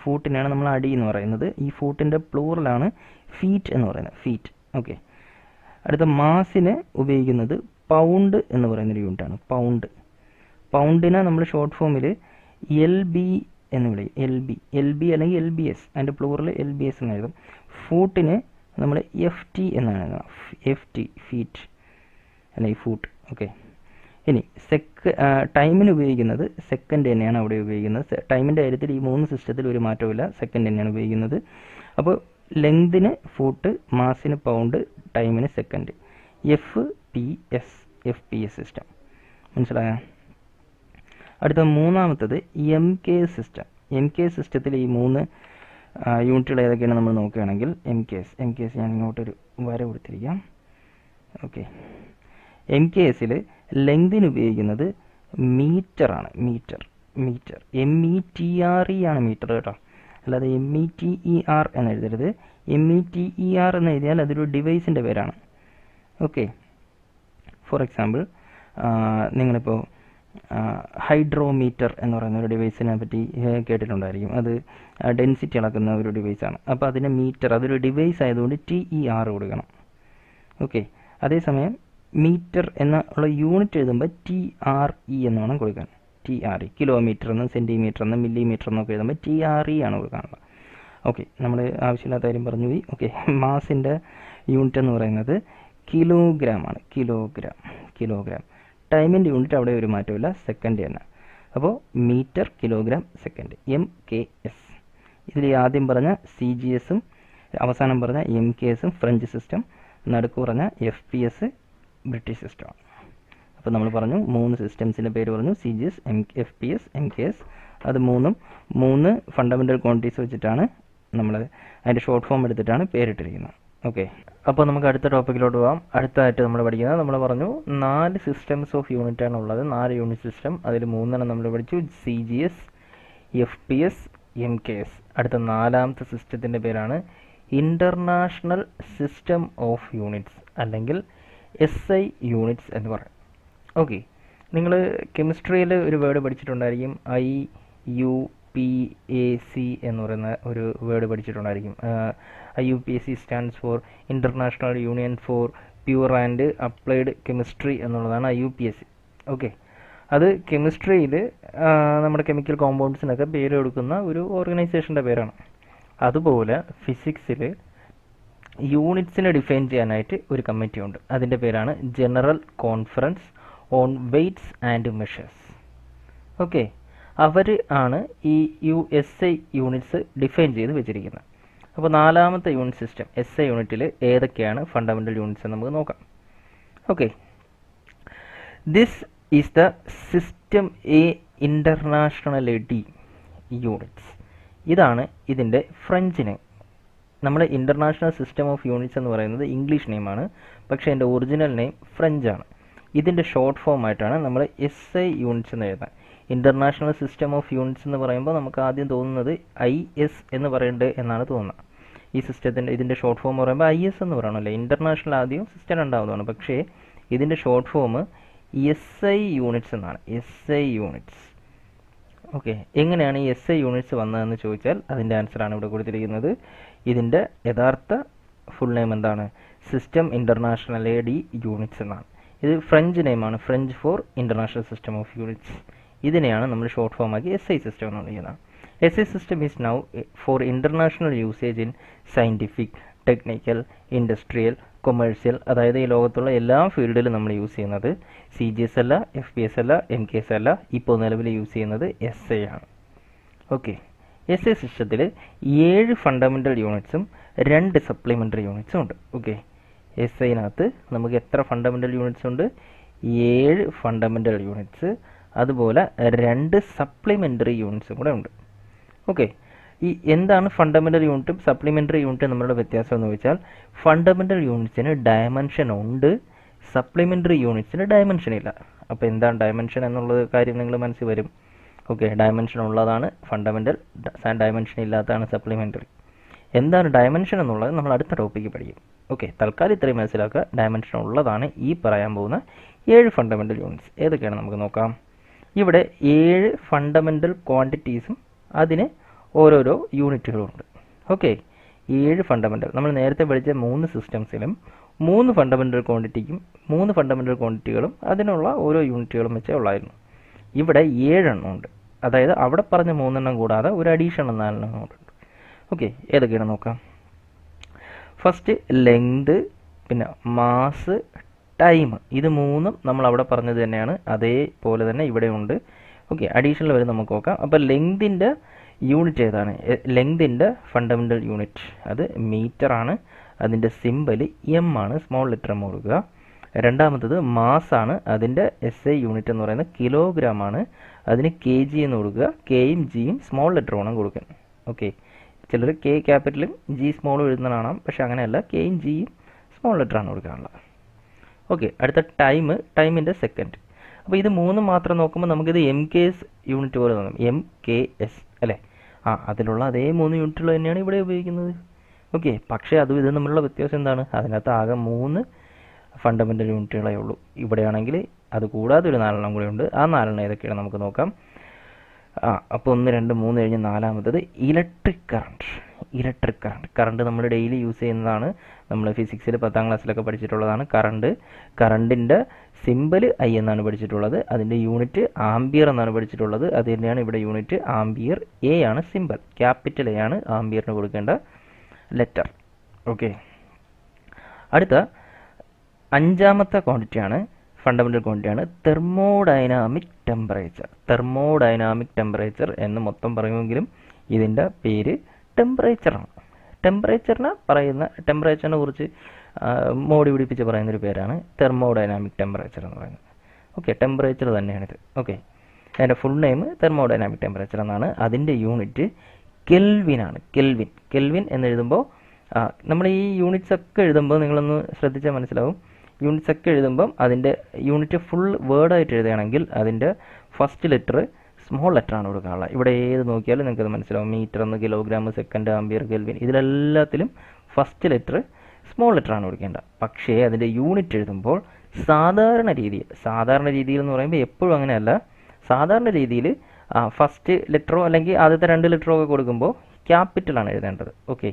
ഫൂട്ടിനാണ് നമ്മൾ അടി എന്ന് പറയുന്നത്. ഈ ഫൂട്ടിൻ്റെ പ്ലൂറലാണ് ഫീറ്റ് എന്ന് പറയുന്നത്, ഫീറ്റ്. ഓക്കെ, അടുത്ത മാസിന് ഉപയോഗിക്കുന്നത് പൗണ്ട് എന്ന് പറയുന്നൊരു യൂണിറ്റാണ്, പൗണ്ട്. പൗണ്ടിനെ നമ്മൾ ഷോർട്ട് ഫോമിൽ LB എന്ന് വിളിക്കും, LB അല്ലെങ്കിൽ LBS, അതിൻ്റെ പ്ലൂറൽ LBS എന്ന് എഴുതും. ഫൂട്ടിന് നമ്മൾ FT എന്നാണ് എഴുതുന്നത്, FT, ഫീറ്റ് അല്ലെങ്കിൽ ഫൂട്ട്. ഓക്കെ, ഇനി ടൈമിന് ഉപയോഗിക്കുന്നത് സെക്കൻഡ് തന്നെയാണ് അവിടെ ഉപയോഗിക്കുന്നത്. ടൈമിൻ്റെ കാര്യത്തിൽ ഈ 3 സിസ്റ്റത്തിൽ ഒരു മാറ്റമില്ല, സെക്കൻഡ് തന്നെയാണ് ഉപയോഗിക്കുന്നത്. അപ്പോൾ ലെങ്തിന് ഫൂട്ട്, മാസിന് പൗണ്ട്, ടൈമിന് സെക്കൻഡ്. FPS system. മനസ്സിലായ? അടുത്ത മൂന്നാമത്തത് MKS സിസ്റ്റം. MKS സിസ്റ്റത്തിൽ ഈ 3 യൂണിറ്റുകൾ ഏതൊക്കെയാണ് നമ്മൾ നോക്കുകയാണെങ്കിൽ MKS ഞാൻ ഇങ്ങോട്ടൊരു വര കൊടുത്തിരിക്കാം. ഓക്കെ, MKSൽ ലെങ്തിന് ഉപയോഗിക്കുന്നത് മീറ്ററാണ്, METR. METRE ആണ് മീറ്റർ കേട്ടോ, അല്ലാതെ METER എന്ന് എഴുതരുത്. METER എന്ന് എഴുതിയാൽ അതൊരു ഡിവൈസിൻ്റെ പേരാണ്. ഓക്കെ, ഫോർ എക്സാമ്പിൾ നിങ്ങളിപ്പോൾ ഹൈഡ്രോമീറ്റർ എന്ന് പറയുന്ന ഒരു ഡിവൈസിനെ പറ്റി കേട്ടിട്ടുണ്ടായിരിക്കും. അത് ഡെൻസിറ്റി അളക്കുന്ന ഒരു ഡിവൈസാണ്. അപ്പോൾ അതിന് മീറ്റർ, അതൊരു ഡിവൈസ് ആയതുകൊണ്ട് TER കൊടുക്കണം. ഓക്കെ, അതേസമയം മീറ്റർ എന്നുള്ള യൂണിറ്റ് എഴുതുമ്പോൾ TRE എന്ന് വേണം കൊടുക്കാൻ. TRE, കിലോമീറ്റർ എന്ന്, സെൻറ്റിമീറ്റർ എന്ന്, മില്ലിമീറ്റർ എന്നൊക്കെ എഴുതുമ്പോൾ TRE ആണ് കൊടുക്കാനുള്ളത്. ഓക്കെ, നമ്മൾ ആവശ്യമില്ലാത്ത കാര്യം പറഞ്ഞു പോയി. ഓക്കെ, മാസിൻ്റെ യൂണിറ്റ് എന്ന് പറയുന്നത് കിലോഗ്രാം ആണ്, കിലോഗ്രാം. ടൈമിൻ്റെ യൂണിറ്റ് അവിടെ ഒരു മാറ്റമില്ല, സെക്കൻഡ് തന്നെ. അപ്പോൾ മീറ്റർ, കിലോഗ്രാം, സെക്കൻഡ്. MKS. ഇതിൽ ആദ്യം പറഞ്ഞ CGSഉം അവസാനം പറഞ്ഞ MKSഉം ഫ്രഞ്ച് സിസ്റ്റം, നടുക്ക് പറഞ്ഞ FPS ബ്രിട്ടീഷ് സിസ്റ്റമാണ്. അപ്പോൾ നമ്മൾ പറഞ്ഞു 3 സിസ്റ്റംസിൻ്റെ പേര് പറഞ്ഞു, CGS, FPS, MKS. അത് 3 ഫണ്ടമെൻ്റൽ ക്വാണ്ടിറ്റീസ് വെച്ചിട്ടാണ് നമ്മൾ അതിൻ്റെ ഷോർട്ട് ഫോം എടുത്തിട്ടാണ് പേരിട്ടിരിക്കുന്നത്. ഓക്കെ, അപ്പോൾ നമുക്ക് അടുത്ത ടോപ്പിക്കിലോട്ട് പോകാം. അടുത്തായിട്ട് നമ്മൾ പഠിക്കുന്നത്, നമ്മൾ പറഞ്ഞു 4 സിസ്റ്റംസ് ഓഫ് യൂണിറ്റ് ആണ് ഉള്ളത്, 4 യൂണിറ്റ് സിസ്റ്റം. അതിൽ 3 നമ്മൾ പഠിച്ചു, CGS, FPS, MKS. അടുത്ത 4ാമത്തെ സിസ്റ്റത്തിൻ്റെ പേരാണ് ഇൻ്റർനാഷണൽ സിസ്റ്റം ഓഫ് യൂണിറ്റ്സ്, അല്ലെങ്കിൽ SI യൂണിറ്റ്സ് എന്ന് പറയും. ഓക്കെ, നിങ്ങൾ കെമിസ്ട്രിയിൽ ഒരു വേർഡ് പഠിച്ചിട്ടുണ്ടായിരിക്കും, IUPAC എന്ന് പറയുന്ന ഒരു വേർഡ് പഠിച്ചിട്ടുണ്ടായിരിക്കും. IUPAC stands for International Union for Pure and Applied Chemistry എന്നുള്ളതാണ് IUPAC. ഓക്കെ, അത് കെമിസ്ട്രിയിൽ നമ്മുടെ കെമിക്കൽ കോമ്പൗണ്ട്സിനൊക്കെ പേര് കൊടുക്കുന്ന ഒരു ഓർഗനൈസേഷൻ്റെ പേരാണ്. അതുപോലെ ഫിസിക്സിൽ യൂണിറ്റ്സിനെ ഡിഫൈൻ ചെയ്യാനായിട്ട് ഒരു കമ്മിറ്റി ഉണ്ട്, അതിൻ്റെ പേരാണ് general conference on weights and measures. Okay, അവർ ആണ് ഈ SI യൂണിറ്റ്സ് ഡിഫൈൻ ചെയ്ത് വെച്ചിരിക്കുന്നത്. അപ്പോൾ നാലാമത്തെ യൂണിറ്റ് സിസ്റ്റം SI യൂണിറ്റിൽ ഏതൊക്കെയാണ് ഫണ്ടമെൻ്റൽ യൂണിറ്റ്സ് എന്ന് നമുക്ക് നോക്കാം. Okay, this is the system ഇന്റർനാഷണലിറ്റി യൂണിറ്റ്സ്. ഇതാണ് ഇതിൻ്റെ ഫ്രഞ്ച് നെയിം. നമ്മുടെ ഇൻ്റർനാഷണൽ സിസ്റ്റം ഓഫ് യൂണിറ്റ്സ് എന്ന് പറയുന്നത് ഇംഗ്ലീഷ് നെയിമാണ്, പക്ഷേ എൻ്റെ ഒറിജിനൽ നെയിം ഫ്രഞ്ചാണ്. ഇതിൻ്റെ ഷോർട്ട് ഫോം ആയിട്ടാണ് നമ്മൾ SI യൂണിറ്റ്സ് എന്ന് എഴുതുന്നത്. ഇൻ്റർനാഷണൽ സിസ്റ്റം ഓഫ് യൂണിറ്റ്സ് എന്ന് പറയുമ്പോൾ നമുക്ക് ആദ്യം തോന്നുന്നത് IS എന്ന് പറയേണ്ടത് എന്നാണ് തോന്നുന്നത്. ഈ സിസ്റ്റത്തിൻ്റെ ഇതിൻ്റെ ഷോർട്ട് ഫോം പറയുമ്പോൾ IS എന്ന് പറയണമല്ലേ. ഇൻ്റർനാഷണൽ ആദ്യം സിസ്റ്റം ഉണ്ടാവുന്നതാണ്, പക്ഷേ ഇതിൻ്റെ ഷോർട്ട് ഫോം SI യൂണിറ്റ്സ് എന്നാണ്. SI units. ഓക്കെ, എങ്ങനെയാണ് ഈ SI യൂണിറ്റ്സ് വന്നതെന്ന് ചോദിച്ചാൽ അതിൻ്റെ ആൻസറാണ് ഇവിടെ കൊടുത്തിരിക്കുന്നത്. ഇതിൻ്റെ യഥാർത്ഥ ഫുൾ നെയിം എന്താണ്? സിസ്റ്റം ഇൻ്റർനാഷണലി യൂണിറ്റ്സ് എന്നാണ്. ഇത് ഫ്രഞ്ച് നെയിമാണ്, French for international system of units. ഇതിനെയാണ് നമ്മൾ ഷോർട്ട് ഫോം ആക്കി SI സിസ്റ്റം എന്ന് വിളിക്കുന്നത്. SI system is now for international usage in scientific, technical, industrial, commercial, അതായത് ഈ ലോകത്തുള്ള എല്ലാ ഫീൽഡിലും നമ്മൾ യൂസ് ചെയ്യുന്നത് CGS അല്ല, FPS അല്ല, MKS അല്ല, ഇപ്പോൾ നിലവിൽ യൂസ് ചെയ്യുന്നത് SI ആണ്. ഓക്കെ, SI സിസ്റ്റത്തിൽ 7 ഫണ്ടമെൻ്റൽ യൂണിറ്റ്സും 2 സപ്ലിമെൻ്ററി യൂണിറ്റ്സും ഉണ്ട്. ഓക്കെ, SIനകത്ത് നമുക്ക് എത്ര ഫണ്ടമെൻ്റൽ യൂണിറ്റ്സ് ഉണ്ട്? 7 ഫണ്ടമെൻ്റൽ യൂണിറ്റ്സ്, അതുപോലെ 2 സപ്ലിമെൻ്ററി യൂണിറ്റ്സും കൂടെ ഉണ്ട്. ഓക്കെ, ഈ എന്താണ് ഫണ്ടമെൻ്റൽ യൂണിറ്റും സപ്ലിമെൻ്ററി യൂണിറ്റും നമ്മളുടെ വ്യത്യാസം എന്ന് ചോദിച്ചാൽ, ഫണ്ടമെൻ്റൽ യൂണിറ്റ്സിന് ഡയമെൻഷൻ ഉണ്ട്, സപ്ലിമെൻ്ററി യൂണിറ്റ്സിന് ഡയമെൻഷൻ ഇല്ല. അപ്പോൾ എന്താണ് ഡയമെൻഷൻ എന്നുള്ളത് കാര്യം നിങ്ങൾ മനസ്സിൽ വരും. ഓക്കെ, ഡയമെൻഷൻ ഉള്ളതാണ് ഫണ്ടമെൻ്റൽ, ഡയമെൻഷൻ ഇല്ലാത്തതാണ് സപ്ലിമെൻ്ററി. എന്താണ് ഡയമെൻഷൻ എന്നുള്ളത് നമ്മൾ അടുത്ത ടോപ്പിക്ക് പഠിക്കും. ഓക്കെ, തൽക്കാലം ഇത്രയും മനസ്സിലാക്കുക. ഡയമെൻഷൻ ഉള്ളതാണ് ഈ പറയാൻ പോകുന്ന 7 ഫണ്ടമെൻ്റൽ യൂണിറ്റ്സ്. ഏതൊക്കെയാണ് നമുക്ക് നോക്കാം. ഇവിടെ 7 ഫണ്ടമെൻ്റൽ ക്വാണ്ടിറ്റീസും അതിന് ഓരോരോ യൂണിറ്റുകളുണ്ട്. Okay, 7 fundamental. നമ്മൾ നേരത്തെ പഠിച്ച 3 സിസ്റ്റംസിലും 3 ഫണ്ടമെൻ്റൽ ക്വാണ്ടിറ്റിക്കും 3 ഫണ്ടമെൻ്റൽ ക്വാണ്ടിറ്റികളും അതിനുള്ള ഓരോ യൂണിറ്റുകളും വെച്ചേ ഉള്ളായിരുന്നു. ഇവിടെ 7 എണ്ണം ഉണ്ട്. അതായത് അവിടെ പറഞ്ഞ 3 എണ്ണം കൂടാതെ ഒരു അഡീഷണൽ 4 എണ്ണം ഉണ്ട്. ഓക്കെ, ഏതൊക്കെയാണ് നോക്കാം. ഫസ്റ്റ് ലെങ്ത്, പിന്നെ മാസ്, ടൈം. ഇത് 3ഉം നമ്മൾ അവിടെ പറഞ്ഞത് തന്നെയാണ്, അതേപോലെ തന്നെ ഇവിടെ ഉണ്ട്. ഓക്കെ, അഡീഷണൽ വരെ നമുക്ക് നോക്കാം. അപ്പോൾ ലെങ്തിൻ്റെ യൂണിറ്റ് ഏതാണ്? ലെങ്തിൻ്റെ ഫണ്ടമെൻ്റൽ യൂണിറ്റ് അത് മീറ്റർ ആണ്. അതിൻ്റെ സിമ്പൽ M ആണ്, സ്മോൾ ലെറ്റർ M കൊടുക്കുക. രണ്ടാമത്തത് മാസാണ്. അതിൻ്റെ SI യൂണിറ്റ് എന്ന് പറയുന്നത് കിലോഗ്രാം ആണ്. അതിന് kg എന്ന് കൊടുക്കുക. കെയും ജിയും സ്മോൾ ലെറ്റർ വേണം കൊടുക്കാൻ. ഓക്കെ, ചിലർ K ക്യാപിറ്റലും G സ്മോളും എഴുതുന്ന കാണാം, പക്ഷെ അങ്ങനെയല്ല, കെയും ജിയും സ്മോൾ ലെറ്റർ ആണ് കൊടുക്കാനുള്ളത്. ഓക്കെ, അടുത്ത ടൈമിൻ്റെ സെക്കൻഡ്. അപ്പോൾ ഇത് 3 മാത്രം നോക്കുമ്പോൾ നമുക്കിത് MKS യൂണിറ്റ് പോലെ തോന്നും, MKS അല്ലേ. അതിലുള്ള അതേ 3 യൂണിറ്റുകൾ തന്നെയാണ് ഇവിടെ ഉപയോഗിക്കുന്നത്. ഓക്കെ, പക്ഷേ അതും ഇത് തമ്മിലുള്ള വ്യത്യാസം എന്താണ്? അതിനകത്ത് ആകെ 3 ഫണ്ടമെൻ്റൽ യൂണിറ്റുകളേ ഉള്ളൂ. ഇവിടെയാണെങ്കിൽ അത് കൂടാതെ ഒരു 4 എണ്ണം കൂടെ ഉണ്ട്. ആ 4 എണ്ണം ഏതൊക്കെയാണ് നമുക്ക് നോക്കാം. അപ്പോൾ 1, 2, 3 കഴിഞ്ഞ് നാലാമത്തത് ഇലക്ട്രിക് കറണ്ട്. കറണ്ട് നമ്മൾ ഡെയിലി യൂസ് ചെയ്യുന്നതാണ്. നമ്മൾ ഫിസിക്സിൽ 10ാം ക്ലാസ്സിലൊക്കെ പഠിച്ചിട്ടുള്ളതാണ്. കറണ്ടിൻ്റെ സിമ്പൽ I എന്നാണ് പഠിച്ചിട്ടുള്ളത്. അതിൻ്റെ യൂണിറ്റ് ആംബിയർ എന്നാണ് പഠിച്ചിട്ടുള്ളത്. അത് തന്നെയാണ് ഇവിടെ യൂണിറ്റ് ആംബിയർ. A ആണ് സിമ്പൽ, ക്യാപിറ്റൽ A ആണ് ആംബിയറിന് കൊടുക്കേണ്ട ലെറ്റർ. ഓക്കെ, അടുത്ത 5ാമത്തെ ക്വാണ്ടിറ്റിയാണ്, ഫണ്ടമെൻ്റൽ ക്വാണ്ടിറ്റിയാണ് തെർമോഡൈനാമിക് ടെമ്പറേച്ചർ എന്ന് മൊത്തം പറയുമെങ്കിലും ഇതിൻ്റെ പേര് ടെമ്പറേച്ചറാണ്. ടെമ്പറേച്ചറിനെ കുറിച്ച് മോഡി പിടിപ്പിച്ച് പറയുന്നൊരു പേരാണ് തെർമോഡൈനാമിക് ടെമ്പറേച്ചർ എന്ന് പറയുന്നത്. ഓക്കെ, ടെമ്പറേച്ചർ തന്നെയാണിത്. ഓക്കെ, അതിൻ്റെ ഫുൾ നെയിം തെർമോഡൈനാമിക് ടെമ്പറേച്ചർ എന്നാണ്. അതിൻ്റെ യൂണിറ്റ് കെൽവിനാണ്. കെൽവിൻ എന്നെഴുതുമ്പോൾ നമ്മൾ ഈ യൂണിറ്റ്സ് ഒക്കെ എഴുതുമ്പോൾ നിങ്ങളൊന്ന് ശ്രദ്ധിച്ചാൽ മനസ്സിലാവും. യൂണിറ്റ്സ് ഒക്കെ എഴുതുമ്പം അതിൻ്റെ യൂണിറ്റ് ഫുൾ വേർഡായിട്ട് എഴുതുകയാണെങ്കിൽ അതിൻ്റെ ഫസ്റ്റ് ലെറ്റർ സ്മോൾ ലെറ്ററാണ് കൊടുക്കാനുള്ളത്. ഇവിടെ ഏത് നോക്കിയാലും നിങ്ങൾക്കത് മനസ്സിലാവും. മീറ്റർ എന്ന്, കിലോഗ്രാം, സെക്കൻഡ്, ആംബിയർ, കെൽവിൻ, ഇതിലെല്ലാത്തിലും ഫസ്റ്റ് ലെറ്റർ സ്മോൾ ലെറ്ററാണ് കൊടുക്കേണ്ടത്. പക്ഷേ അതിൻ്റെ യൂണിറ്റ് എഴുതുമ്പോൾ സാധാരണ രീതിയിൽ എന്ന് പറയുമ്പോൾ എപ്പോഴും അങ്ങനെയല്ല. സാധാരണ രീതിയിൽ ഫസ്റ്റ് ലെറ്ററോ അല്ലെങ്കിൽ ആദ്യത്തെ 2 ലെറ്ററോ ഒക്കെ കൊടുക്കുമ്പോൾ ക്യാപിറ്റലാണ് എഴുതേണ്ടത്. ഓക്കെ,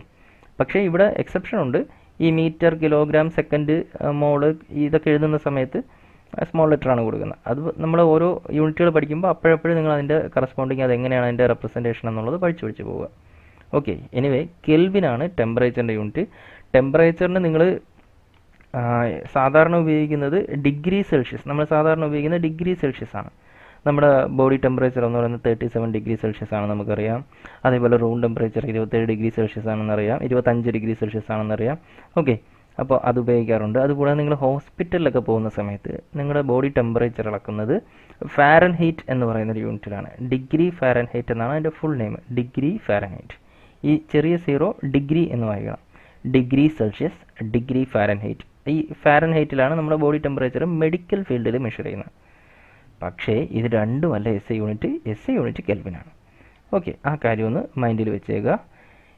പക്ഷേ ഇവിടെ എക്സെപ്ഷൻ ഉണ്ട്. ഈ മീറ്റർ, കിലോഗ്രാം, സെക്കൻഡ്, മോള് ഇതൊക്കെ എഴുതുന്ന സമയത്ത് സ്മോൾ ലെറ്ററാണ് കൊടുക്കുന്നത്. അത് നമ്മൾ ഓരോ യൂണിറ്റുകൾ പഠിക്കുമ്പോൾ അപ്പോഴപ്പോഴും നിങ്ങൾ അതിൻ്റെ കറസ്പോണ്ടിങ് അതെങ്ങനെയാണ് അതിൻ്റെ റെപ്രസെൻറ്റേഷൻ എന്നുള്ളത് പഠിച്ചു പോവുക. ഓക്കെ, എനിവേ കെൽവിനാണ് ടെമ്പറേച്ചറിൻ്റെ യൂണിറ്റ്. ടെമ്പറേച്ചറിന് നിങ്ങൾ സാധാരണ ഉപയോഗിക്കുന്നത് ഡിഗ്രി സെൽഷ്യസ്. നമ്മൾ സാധാരണ ഉപയോഗിക്കുന്നത് ഡിഗ്രി സെൽഷ്യസ് ആണ്. നമ്മുടെ ബോഡി ടെമ്പറേച്ചർ എന്ന് പറയുന്നത് 37 ഡിഗ്രി സെൽഷ്യസ് ആണ് നമുക്കറിയാം. അതേപോലെ റൂം ടെമ്പറേച്ചർ 27 ഡിഗ്രി സെൽഷ്യസ് ആണെന്നറിയാം, 25 ഡിഗ്രി സെൽഷ്യസ് ആണെന്നറിയാം. ഓക്കെ, അപ്പോൾ അത് ഉപയോഗിക്കാറുണ്ട്. അതുകൂടാതെ നിങ്ങൾ ഹോസ്പിറ്റലിലൊക്കെ പോകുന്ന സമയത്ത് നിങ്ങളുടെ ബോഡി ടെമ്പറേച്ചർ അളക്കുന്നത് ഫാരൻഹീറ്റ് എന്ന് പറയുന്ന ഒരു യൂണിറ്റിലാണ്. ഡിഗ്രി ഫാരൻഹീറ്റ് എന്നാണ് അതിൻ്റെ ഫുൾ നെയിം, ഡിഗ്രി ഫാരൻഹീറ്റ്. ഈ ചെറിയ 0 ഡിഗ്രി എന്ന് വായിക്കണം. Degree Celsius, degree Fahrenheit. ഈ ഫാരൻഹീറ്റിലാണ് നമ്മുടെ ബോഡി ടെമ്പറേച്ചർ മെഡിക്കൽ ഫീൽഡിൽ മെഷർ ചെയ്യുന്നത്. പക്ഷേ ഇത് രണ്ടുമല്ല SI യൂണിറ്റ്. SI യൂണിറ്റ് കെൽവിനാണ്. ഓക്കെ, ആ കാര്യം ഒന്ന് മൈൻഡിൽ വെച്ചേക്കുക.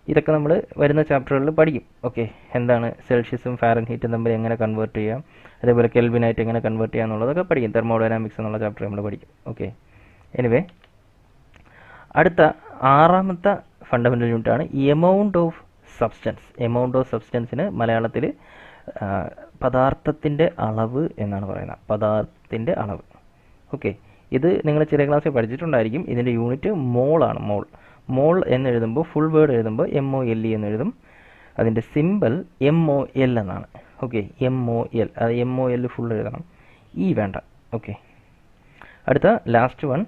ഇതൊക്കെ നമ്മൾ വരുന്ന ചാപ്റ്ററുകളിൽ പഠിക്കും. ഓക്കെ, എന്താണ് സെൽഷ്യസും ഫാരൻഹീറ്റും തമ്മിൽ എങ്ങനെ കൺവേർട്ട് ചെയ്യാം, അതേപോലെ കെൽവിനായിട്ട് എങ്ങനെ കൺവേർട്ട് ചെയ്യാം എന്നുള്ളതൊക്കെ പഠിക്കും. തെർമോഡൈനാമിക്സ് എന്നുള്ള ചാപ്റ്റർ നമ്മൾ പഠിക്കും. ഓക്കെ, എനിവേ അടുത്ത 6ാമത്തെ ഫണ്ടമെൻ്റൽ യൂണിറ്റാണ് amount of substance. Amount of സബ്സ്റ്റൻസിന് മലയാളത്തിൽ പദാർത്ഥത്തിൻ്റെ അളവ് എന്നാണ് പറയുന്നത്. പദാർത്ഥത്തിൻ്റെ അളവ്. ഓക്കെ, ഇത് നിങ്ങൾ ചെറിയ ക്ലാസ്സിൽ പഠിച്ചിട്ടുണ്ടായിരിക്കും. ഇതിൻ്റെ യൂണിറ്റ് മോളാണ്. മോൾ എന്നെഴുതുമ്പോൾ ഫുൾ വേർഡ് എഴുതുമ്പോൾ MOLE എന്നെഴുതും. അതിൻ്റെ സിമ്പിൾ MOL എന്നാണ്. Okay, MOL. അത് MOL ഫുൾ എഴുതണം, വേണ്ട. ഓക്കെ, അടുത്ത ലാസ്റ്റ് വൺ,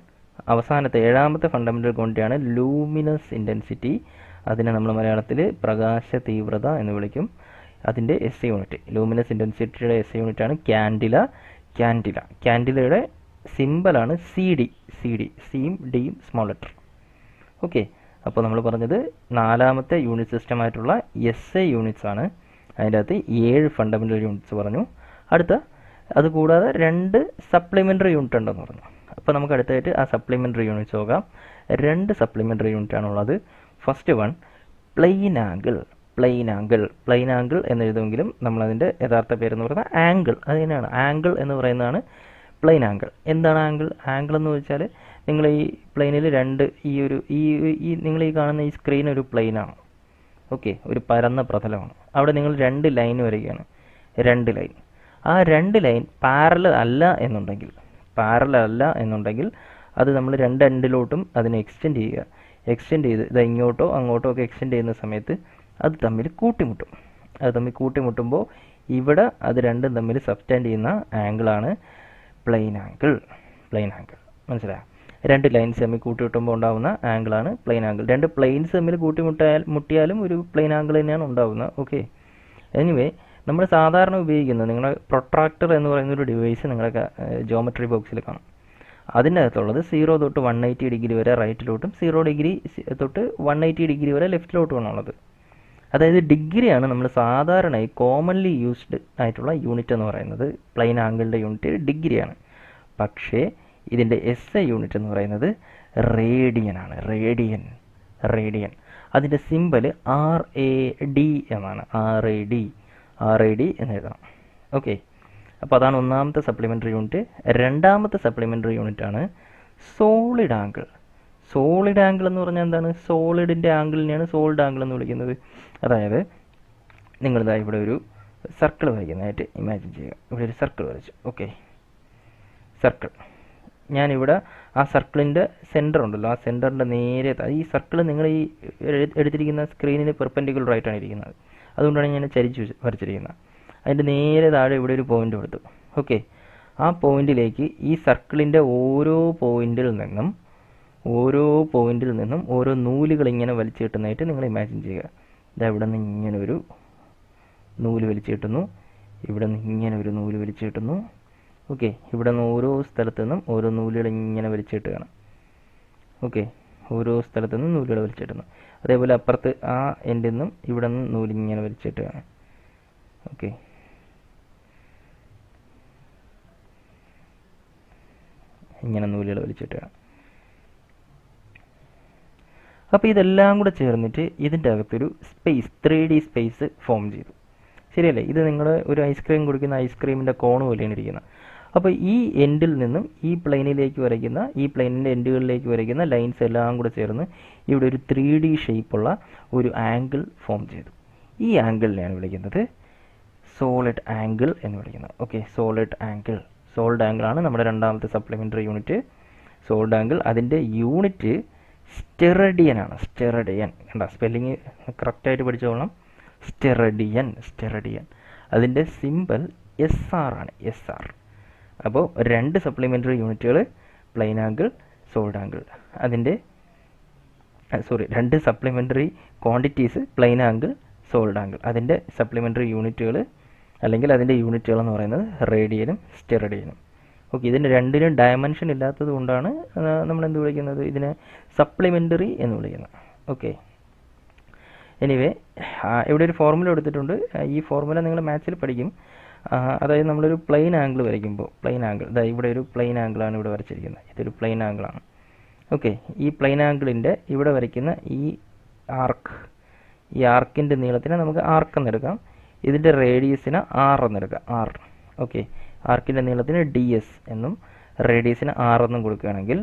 അവസാനത്തെ 7ാമത്തെ ഫണ്ടമെൻ്റൽ ക്വാണ്ടിറ്റിയാണ് ലൂമിനസ് ഇൻറ്റൻസിറ്റി. അതിനെ നമ്മൾ മലയാളത്തിൽ പ്രകാശ തീവ്രത എന്ന് വിളിക്കും. അതിൻ്റെ SI യൂണിറ്റ്, ലൂമിനസ് ഇൻറ്റൻസിറ്റിയുടെ SI യൂണിറ്റാണ് ക്യാൻഡില. ക്യാൻഡിലയുടെ സിമ്പിളാണ് CD. സിയും ഡിയും സ്മോൾ ലെറ്റർ. ഓക്കെ, അപ്പോൾ നമ്മൾ പറഞ്ഞത് 4ാമത്തെ യൂണിറ്റ് സിസ്റ്റമായിട്ടുള്ള SI യൂണിറ്റ്സ് ആണ്. അതിൻ്റെ അകത്ത് 7 ഫണ്ടമെൻ്റൽ യൂണിറ്റ്സ് പറഞ്ഞു. അതുകൂടാതെ 2 സപ്ലിമെൻ്ററി യൂണിറ്റ് ഉണ്ടെന്ന് പറഞ്ഞു. അപ്പോൾ നമുക്ക് അടുത്തായിട്ട് ആ സപ്ലിമെൻ്ററി യൂണിറ്റ്സ് നോക്കാം. 2 സപ്ലിമെൻ്ററി യൂണിറ്റ് ആണുള്ളത്. ഫസ്റ്റ് വൺ പ്ലെയിൻ ആംഗിൾ എന്നെഴുതുമെങ്കിലും നമ്മളതിൻ്റെ യഥാർത്ഥ പേരെന്ന് പറയുന്നത് ആംഗിൾ. അത് തന്നെയാണ്, ആംഗിൾ എന്ന് പറയുന്നതാണ് പ്ലെയിൻ ആംഗിൾ. എന്താണ് ആംഗിൾ എന്ന് വെച്ചാൽ നിങ്ങൾ ഈ പ്ലെയിനിൽ ഈ നിങ്ങൾ ഈ കാണുന്ന ഈ സ്ക്രീൻ ഒരു പ്ലെയിനാണ്. ഓക്കെ, ഒരു പരന്ന പ്രതലമാണ്. അവിടെ നിങ്ങൾ 2 ലൈൻ വരികയാണ്. 2 ലൈൻ. ആ 2 ലൈൻ പാരലൽ അല്ല എന്നുണ്ടെങ്കിൽ അത് നമ്മൾ 2 എൻഡിലോട്ടും അതിനെ എക്സ്റ്റെൻഡ് ചെയ്ത് ഇത് ഇങ്ങോട്ടോ അങ്ങോട്ടോ ഒക്കെ എക്സ്റ്റെൻഡ് ചെയ്യുന്ന സമയത്ത് അത് തമ്മിൽ കൂട്ടിമുട്ടുമ്പോൾ ഇവിടെ അത് രണ്ടും തമ്മിൽ സബ്റ്റെൻഡ് ചെയ്യുന്ന ആംഗിളാണ് പ്ലെയിൻ ആംഗിൾ. മനസ്സിലായോ? 2 ലൈൻസ് തമ്മിൽ കൂട്ടിമുട്ടുമ്പോൾ ഉണ്ടാകുന്ന ആംഗിളാണ് പ്ലെയിൻ ആംഗിൾ. 2 പ്ലെയിൻസ് തമ്മിൽ മുട്ടിയാലും ഒരു പ്ലെയിൻ ആംഗിൾ തന്നെയാണ് ഉണ്ടാകുന്നത്. ഓക്കെ, എനിവേ നമ്മൾ സാധാരണ ഉപയോഗിക്കുന്നത് നിങ്ങളുടെ പ്രൊട്രാക്ടർ എന്ന് പറയുന്ന ഒരു ഡിവൈസ് നിങ്ങളുടെ ജോമെട്രി ബോക്സിൽ കാണും. അതിൻ്റെ അകത്തുള്ളത് 0 തൊട്ട് 180 ഡിഗ്രി വരെ റൈറ്റിലോട്ടും 0 ഡിഗ്രി തൊട്ട് 180 ഡിഗ്രി വരെ ലെഫ്റ്റിലോട്ടുമാണ് ഉള്ളത്. അതായത് ഡിഗ്രിയാണ് നമ്മൾ സാധാരണയായി കോമൺലി യൂസ്ഡ് ആയിട്ടുള്ള യൂണിറ്റ് എന്ന് പറയുന്നത്. പ്ലെയിൻ ആംഗിളിൻ്റെ യൂണിറ്റ് ഡിഗ്രിയാണ്. പക്ഷേ ഇതിൻ്റെ SI യൂണിറ്റ് എന്ന് പറയുന്നത് റേഡിയനാണ്. റേഡിയൻ. അതിൻ്റെ സിമ്പൽ RAD എന്നാണ്. RAD എന്ന് എഴുതണം. ഓക്കെ, അപ്പോൾ അതാണ് 1ാമത്തെ സപ്ലിമെൻ്ററി യൂണിറ്റ്. 2ാമത്തെ സപ്ലിമെൻ്ററി യൂണിറ്റാണ് സോളിഡ് ആംഗിൾ. സോളിഡ് ആംഗിൾ എന്ന് പറഞ്ഞാൽ എന്താണ്? സോളിഡിൻ്റെ ആംഗിളിനെയാണ് സോളിഡ് ആംഗിൾ എന്ന് വിളിക്കുന്നത്. അതായത് നിങ്ങളിതാ ഇവിടെ ഒരു സർക്കിൾ വരയ്ക്കുന്നതായിട്ട് ഇമാജിൻ ചെയ്യുക. ഇവിടെ ഒരു സർക്കിൾ വരച്ചു. Okay, circle. ഞാനിവിടെ ആ സർക്കിളിൻ്റെ സെൻറ്റർ ഉണ്ടല്ലോ, ആ സെൻറ്ററിൻ്റെ നേരെ ഈ സർക്കിൾ നിങ്ങൾ ഈ എടുത്തിരിക്കുന്ന സ്ക്രീനിന് പെർപെൻഡിക്കുലർ ആയിട്ടാണ് ഇരിക്കുന്നത്. അതുകൊണ്ടാണ് ഞാൻ ചരിച്ച് വരച്ചിരിക്കുന്നത്. അതിൻ്റെ നേരെ താഴെ ഇവിടെ ഒരു പോയിൻ്റ് കൊടുത്തു. ഓക്കെ, ആ പോയിന്റിലേക്ക് ഈ സർക്കിളിൻ്റെ ഓരോ പോയിന്റിൽ നിന്നും ഓരോ നൂലുകൾ ഇങ്ങനെ വലിച്ചു കിട്ടുന്നതായിട്ട് നിങ്ങൾ ഇമാജിൻ ചെയ്യുക. ഇതാ ഇവിടെ നിന്ന് ഇങ്ങനെ ഒരു നൂല് വലിച്ചു കിട്ടുന്നു, ഇവിടെ നിന്ന് ഇങ്ങനെ ഒരു നൂല് വലിച്ചു കിട്ടുന്നു. ഓക്കെ, ഇവിടെ നിന്ന് ഓരോ സ്ഥലത്തു നിന്നും ഓരോ നൂലുകൾ ഇങ്ങനെ വലിച്ചു കിട്ടുകയാണ്. ഓക്കെ, ഓരോ സ്ഥലത്തു നിന്നും നൂലുകൾ വലിച്ചു കിട്ടുന്നു. അതേപോലെ അപ്പുറത്ത് ആ എൻഡിൽ നിന്നും ഇവിടെ നിന്ന് നൂലിങ്ങനെ വലിച്ചു കിട്ടുകയാണ്. ഓക്കെ, ഇങ്ങനെ നൂലുകൾ വലിച്ചിട്ടുകയാണ്. അപ്പോൾ ഇതെല്ലാം കൂടെ ചേർന്നിട്ട് ഇതിൻ്റെ അകത്തൊരു സ്പേസ് 3D സ്പേസ് ഫോം ചെയ്തു. ശരിയല്ലേ? ഇത് നിങ്ങൾ ഒരു ഐസ്ക്രീം കുടിക്കുന്ന ഐസ്ക്രീമിൻ്റെ കോണ് പോലെയാണ് ഇരിക്കുന്നത്. അപ്പോൾ ഈ എൻഡിൽ നിന്നും ഈ പ്ലെയിനിലേക്ക് വരയ്ക്കുന്ന ഈ പ്ലെയിനിൻ്റെ എൻഡുകളിലേക്ക് വരയ്ക്കുന്ന ലൈൻസ് എല്ലാം കൂടെ ചേർന്ന് ഇവിടെ ഒരു 3D ഷേപ്പുള്ള ഒരു ആംഗിൾ ഫോം ചെയ്തു. ഈ ആംഗിളിനെയാണ് വിളിക്കുന്നത് സോളിഡ് ആംഗിൾ എന്ന് വിളിക്കുന്നത്. ഓക്കെ, സോളിഡ് ആംഗിളാണ് നമ്മുടെ 2ാമത്തെ സപ്ലിമെൻ്ററി യൂണിറ്റ്. Solid angle. അതിൻ്റെ യൂണിറ്റ് സ്റ്റെറഡിയൻ ആണ്. കണ്ട, സ്പെല്ലിങ് കറക്റ്റായിട്ട് പഠിച്ചോളണം. സ്റ്റെറഡിയൻ. അതിൻ്റെ സിമ്പൽ SR ആണ്, SR. അപ്പോൾ 2 സപ്ലിമെൻ്ററി യൂണിറ്റുകൾ പ്ലെയിൻ ആംഗിൾ, സോളിഡ് ആംഗിൾ. അതിൻ്റെ 2 supplementary quantities plane angle, solid angle. അതിൻ്റെ സപ്ലിമെൻ്ററി യൂണിറ്റുകൾ അല്ലെങ്കിൽ അതിൻ്റെ യൂണിറ്റുകൾ എന്ന് പറയുന്നത് റേഡിയനും സ്റ്റെറഡിയനും. ഓക്കെ, ഇതിന് രണ്ടിനും ഡയമെൻഷൻ ഇല്ലാത്തത് കൊണ്ടാണ് നമ്മൾ എന്ത് വിളിക്കുന്നത്, ഇതിനെ സപ്ലിമെൻ്ററി എന്ന് വിളിക്കുന്നത്. ഓക്കെ, എനിവേ ഇവിടെ ഒരു ഫോർമുല എടുത്തിട്ടുണ്ട്. ഈ ഫോർമുല നിങ്ങൾ മാത്സിൽ പഠിക്കും. അതായത് നമ്മളൊരു പ്ലെയിൻ ആംഗിൾ വരയ്ക്കുമ്പോൾ, പ്ലെയിൻ ആംഗിൾ, അതായത് ഇവിടെ ഒരു പ്ലെയിൻ ആംഗിളാണ് ഇവിടെ വരച്ചിരിക്കുന്നത്. ഇതൊരു പ്ലെയിൻ ആംഗിളാണ്. ഓക്കെ, ഈ പ്ലെയിൻ ആംഗിളിൻ്റെ ഇവിടെ വരയ്ക്കുന്ന ഈ ആർക്കിൻ്റെ നീളത്തിനെ നമുക്ക് ആർക്ക് എന്നെടുക്കാം. ഇതിൻ്റെ റേഡിയസിന് R എന്നെടുക്കാം, R. ഓക്കെ, ആർക്കിൻ്റെ നീളത്തിന് DS എന്നും റേഡിയസിന് R എന്നും കൊടുക്കുകയാണെങ്കിൽ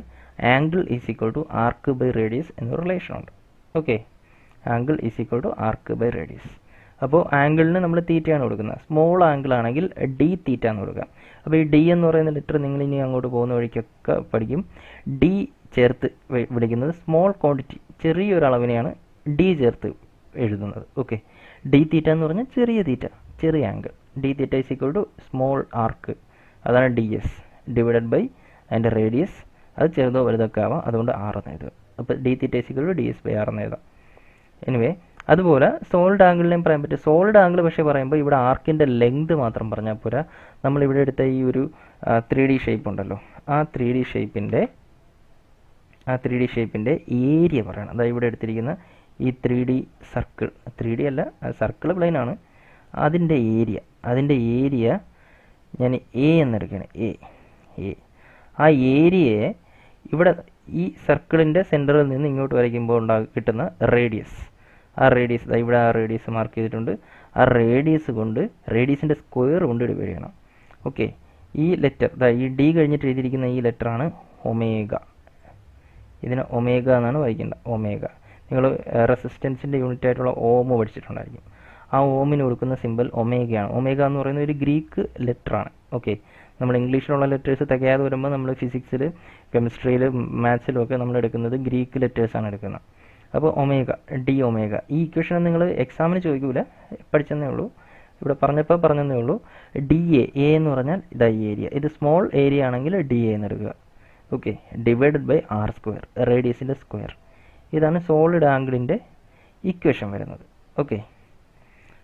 angle is equal to arc by radius എന്നൊരു റിലേഷൻ ഉണ്ട്. Okay, angle is equal to arc by radius. അപ്പോൾ ആംഗിളിന് നമ്മൾ തീറ്റയാണ് കൊടുക്കുന്നത്. സ്മോൾ ആംഗിൾ ആണെങ്കിൽ D തീറ്റ എന്ന് കൊടുക്കാം. അപ്പോൾ ഈ D എന്ന് പറയുന്ന ലെറ്റർ നിങ്ങൾ ഇനി അങ്ങോട്ട് പോകുന്ന വഴിക്കൊക്കെ പഠിക്കും. D ചേർത്ത് വിളിക്കുന്നത് സ്മോൾ ക്വാണ്ടിറ്റി, ചെറിയൊരു അളവിനെയാണ് D ചേർത്ത് എഴുതുന്നത്. ഓക്കെ, D തീറ്റ എന്ന് പറഞ്ഞാൽ ചെറിയ തീറ്റ, ചെറിയ angle. D theta is equal to small arc, അതാണ് DS ഡിവൈഡഡ് ബൈ അതിൻ്റെ റേഡിയസ്. അത് ചെറുതോ വലുതൊക്കെ ആവാം, അതുകൊണ്ട് R എന്ന് എഴുതുക. അപ്പോൾ D theta is equal to DS by R എന്ന് എഴുതാം. എനിവേ, അതുപോലെ സോളിഡ് ആംഗിളിനെയും പറയാൻ പറ്റും. സോളിഡ് ആംഗിൾ പക്ഷേ പറയുമ്പോൾ ഇവിടെ ആർക്കിൻ്റെ ലെങ്ത് മാത്രം പറഞ്ഞാൽ പോരാ. നമ്മളിവിടെ എടുത്ത ഈ ഒരു 3D ഷേപ്പ് ഉണ്ടല്ലോ, ആ 3D ഷേപ്പിൻ്റെ ഏരിയ പറയണം. അതായത് ഇവിടെ എടുത്തിരിക്കുന്ന ഈ 3D സർക്കിൾ, 3D അല്ല, സർക്കിൾ പ്ലെയിൻ ആണ്, അതിൻ്റെ ഏരിയ ഞാൻ A എന്നെടുക്കുകയാണ്. A ആ ഏരിയയെ ഇവിടെ ഈ സർക്കിളിൻ്റെ സെൻറ്ററിൽ നിന്ന് ഇങ്ങോട്ട് വരയ്ക്കുമ്പോൾ കിട്ടുന്ന റേഡിയസ്, ആ റേഡിയസ് ഇവിടെ ആ റേഡിയസ് മാർക്ക് ചെയ്തിട്ടുണ്ട്. ആ റേഡിയസ് കൊണ്ട് റേഡിയസിൻ്റെ സ്ക്വയർ കൊണ്ട് ഡിവൈഡ് ചെയ്യണം. ഓക്കെ, ഈ ലെറ്റർ ഈ D കഴിഞ്ഞിട്ട് എഴുതിയിരിക്കുന്ന ഈ ലെറ്ററാണ് ഒമേഗ. ഇതിന് ഒമേഗ എന്നാണ് വായിക്കേണ്ടത്, ഒമേഗ. നിങ്ങൾ റെസിസ്റ്റൻസിൻ്റെ യൂണിറ്റ് ആയിട്ടുള്ള ഓം പഠിച്ചിട്ടുണ്ടായിരിക്കും. ആ ഓമിന് കൊടുക്കുന്ന സിമ്പൽ ഒമേഗയാണ്. ഒമേഗ എന്ന് പറയുന്ന ഒരു ഗ്രീക്ക് ലെറ്ററാണ്. ഓക്കെ, നമ്മൾ ഇംഗ്ലീഷിലുള്ള ലെറ്റേഴ്സ് തികയാതെ വരുമ്പോൾ നമ്മൾ ഫിസിക്സിൽ, കെമിസ്ട്രിയിൽ, മാത്സിലും ഒക്കെ നമ്മൾ എടുക്കുന്നത് ഗ്രീക്ക് ലെറ്റേഴ്സാണ് എടുക്കുന്നത്. അപ്പോൾ ഒമേഗ, D ഒമേഗ. ഈ ഇക്വേഷൻ നിങ്ങൾ എക്സാമിന് ചോദിക്കൂല, പഠിച്ചെന്നേ ഉള്ളൂ, ഇവിടെ പറഞ്ഞതേ ഉള്ളൂ. DA, A എന്ന് പറഞ്ഞാൽ ഇതാ ഏരിയ. ഇത് സ്മോൾ ഏരിയ ആണെങ്കിൽ DA എന്ന് എടുക്കുക. Okay, divided by R square, റേഡിയസിൻ്റെ സ്ക്വയർ. ഇതാണ് സോളിഡ് ആംഗിളിൻ്റെ ഇക്വേഷൻ വരുന്നത്. ഓക്കെ,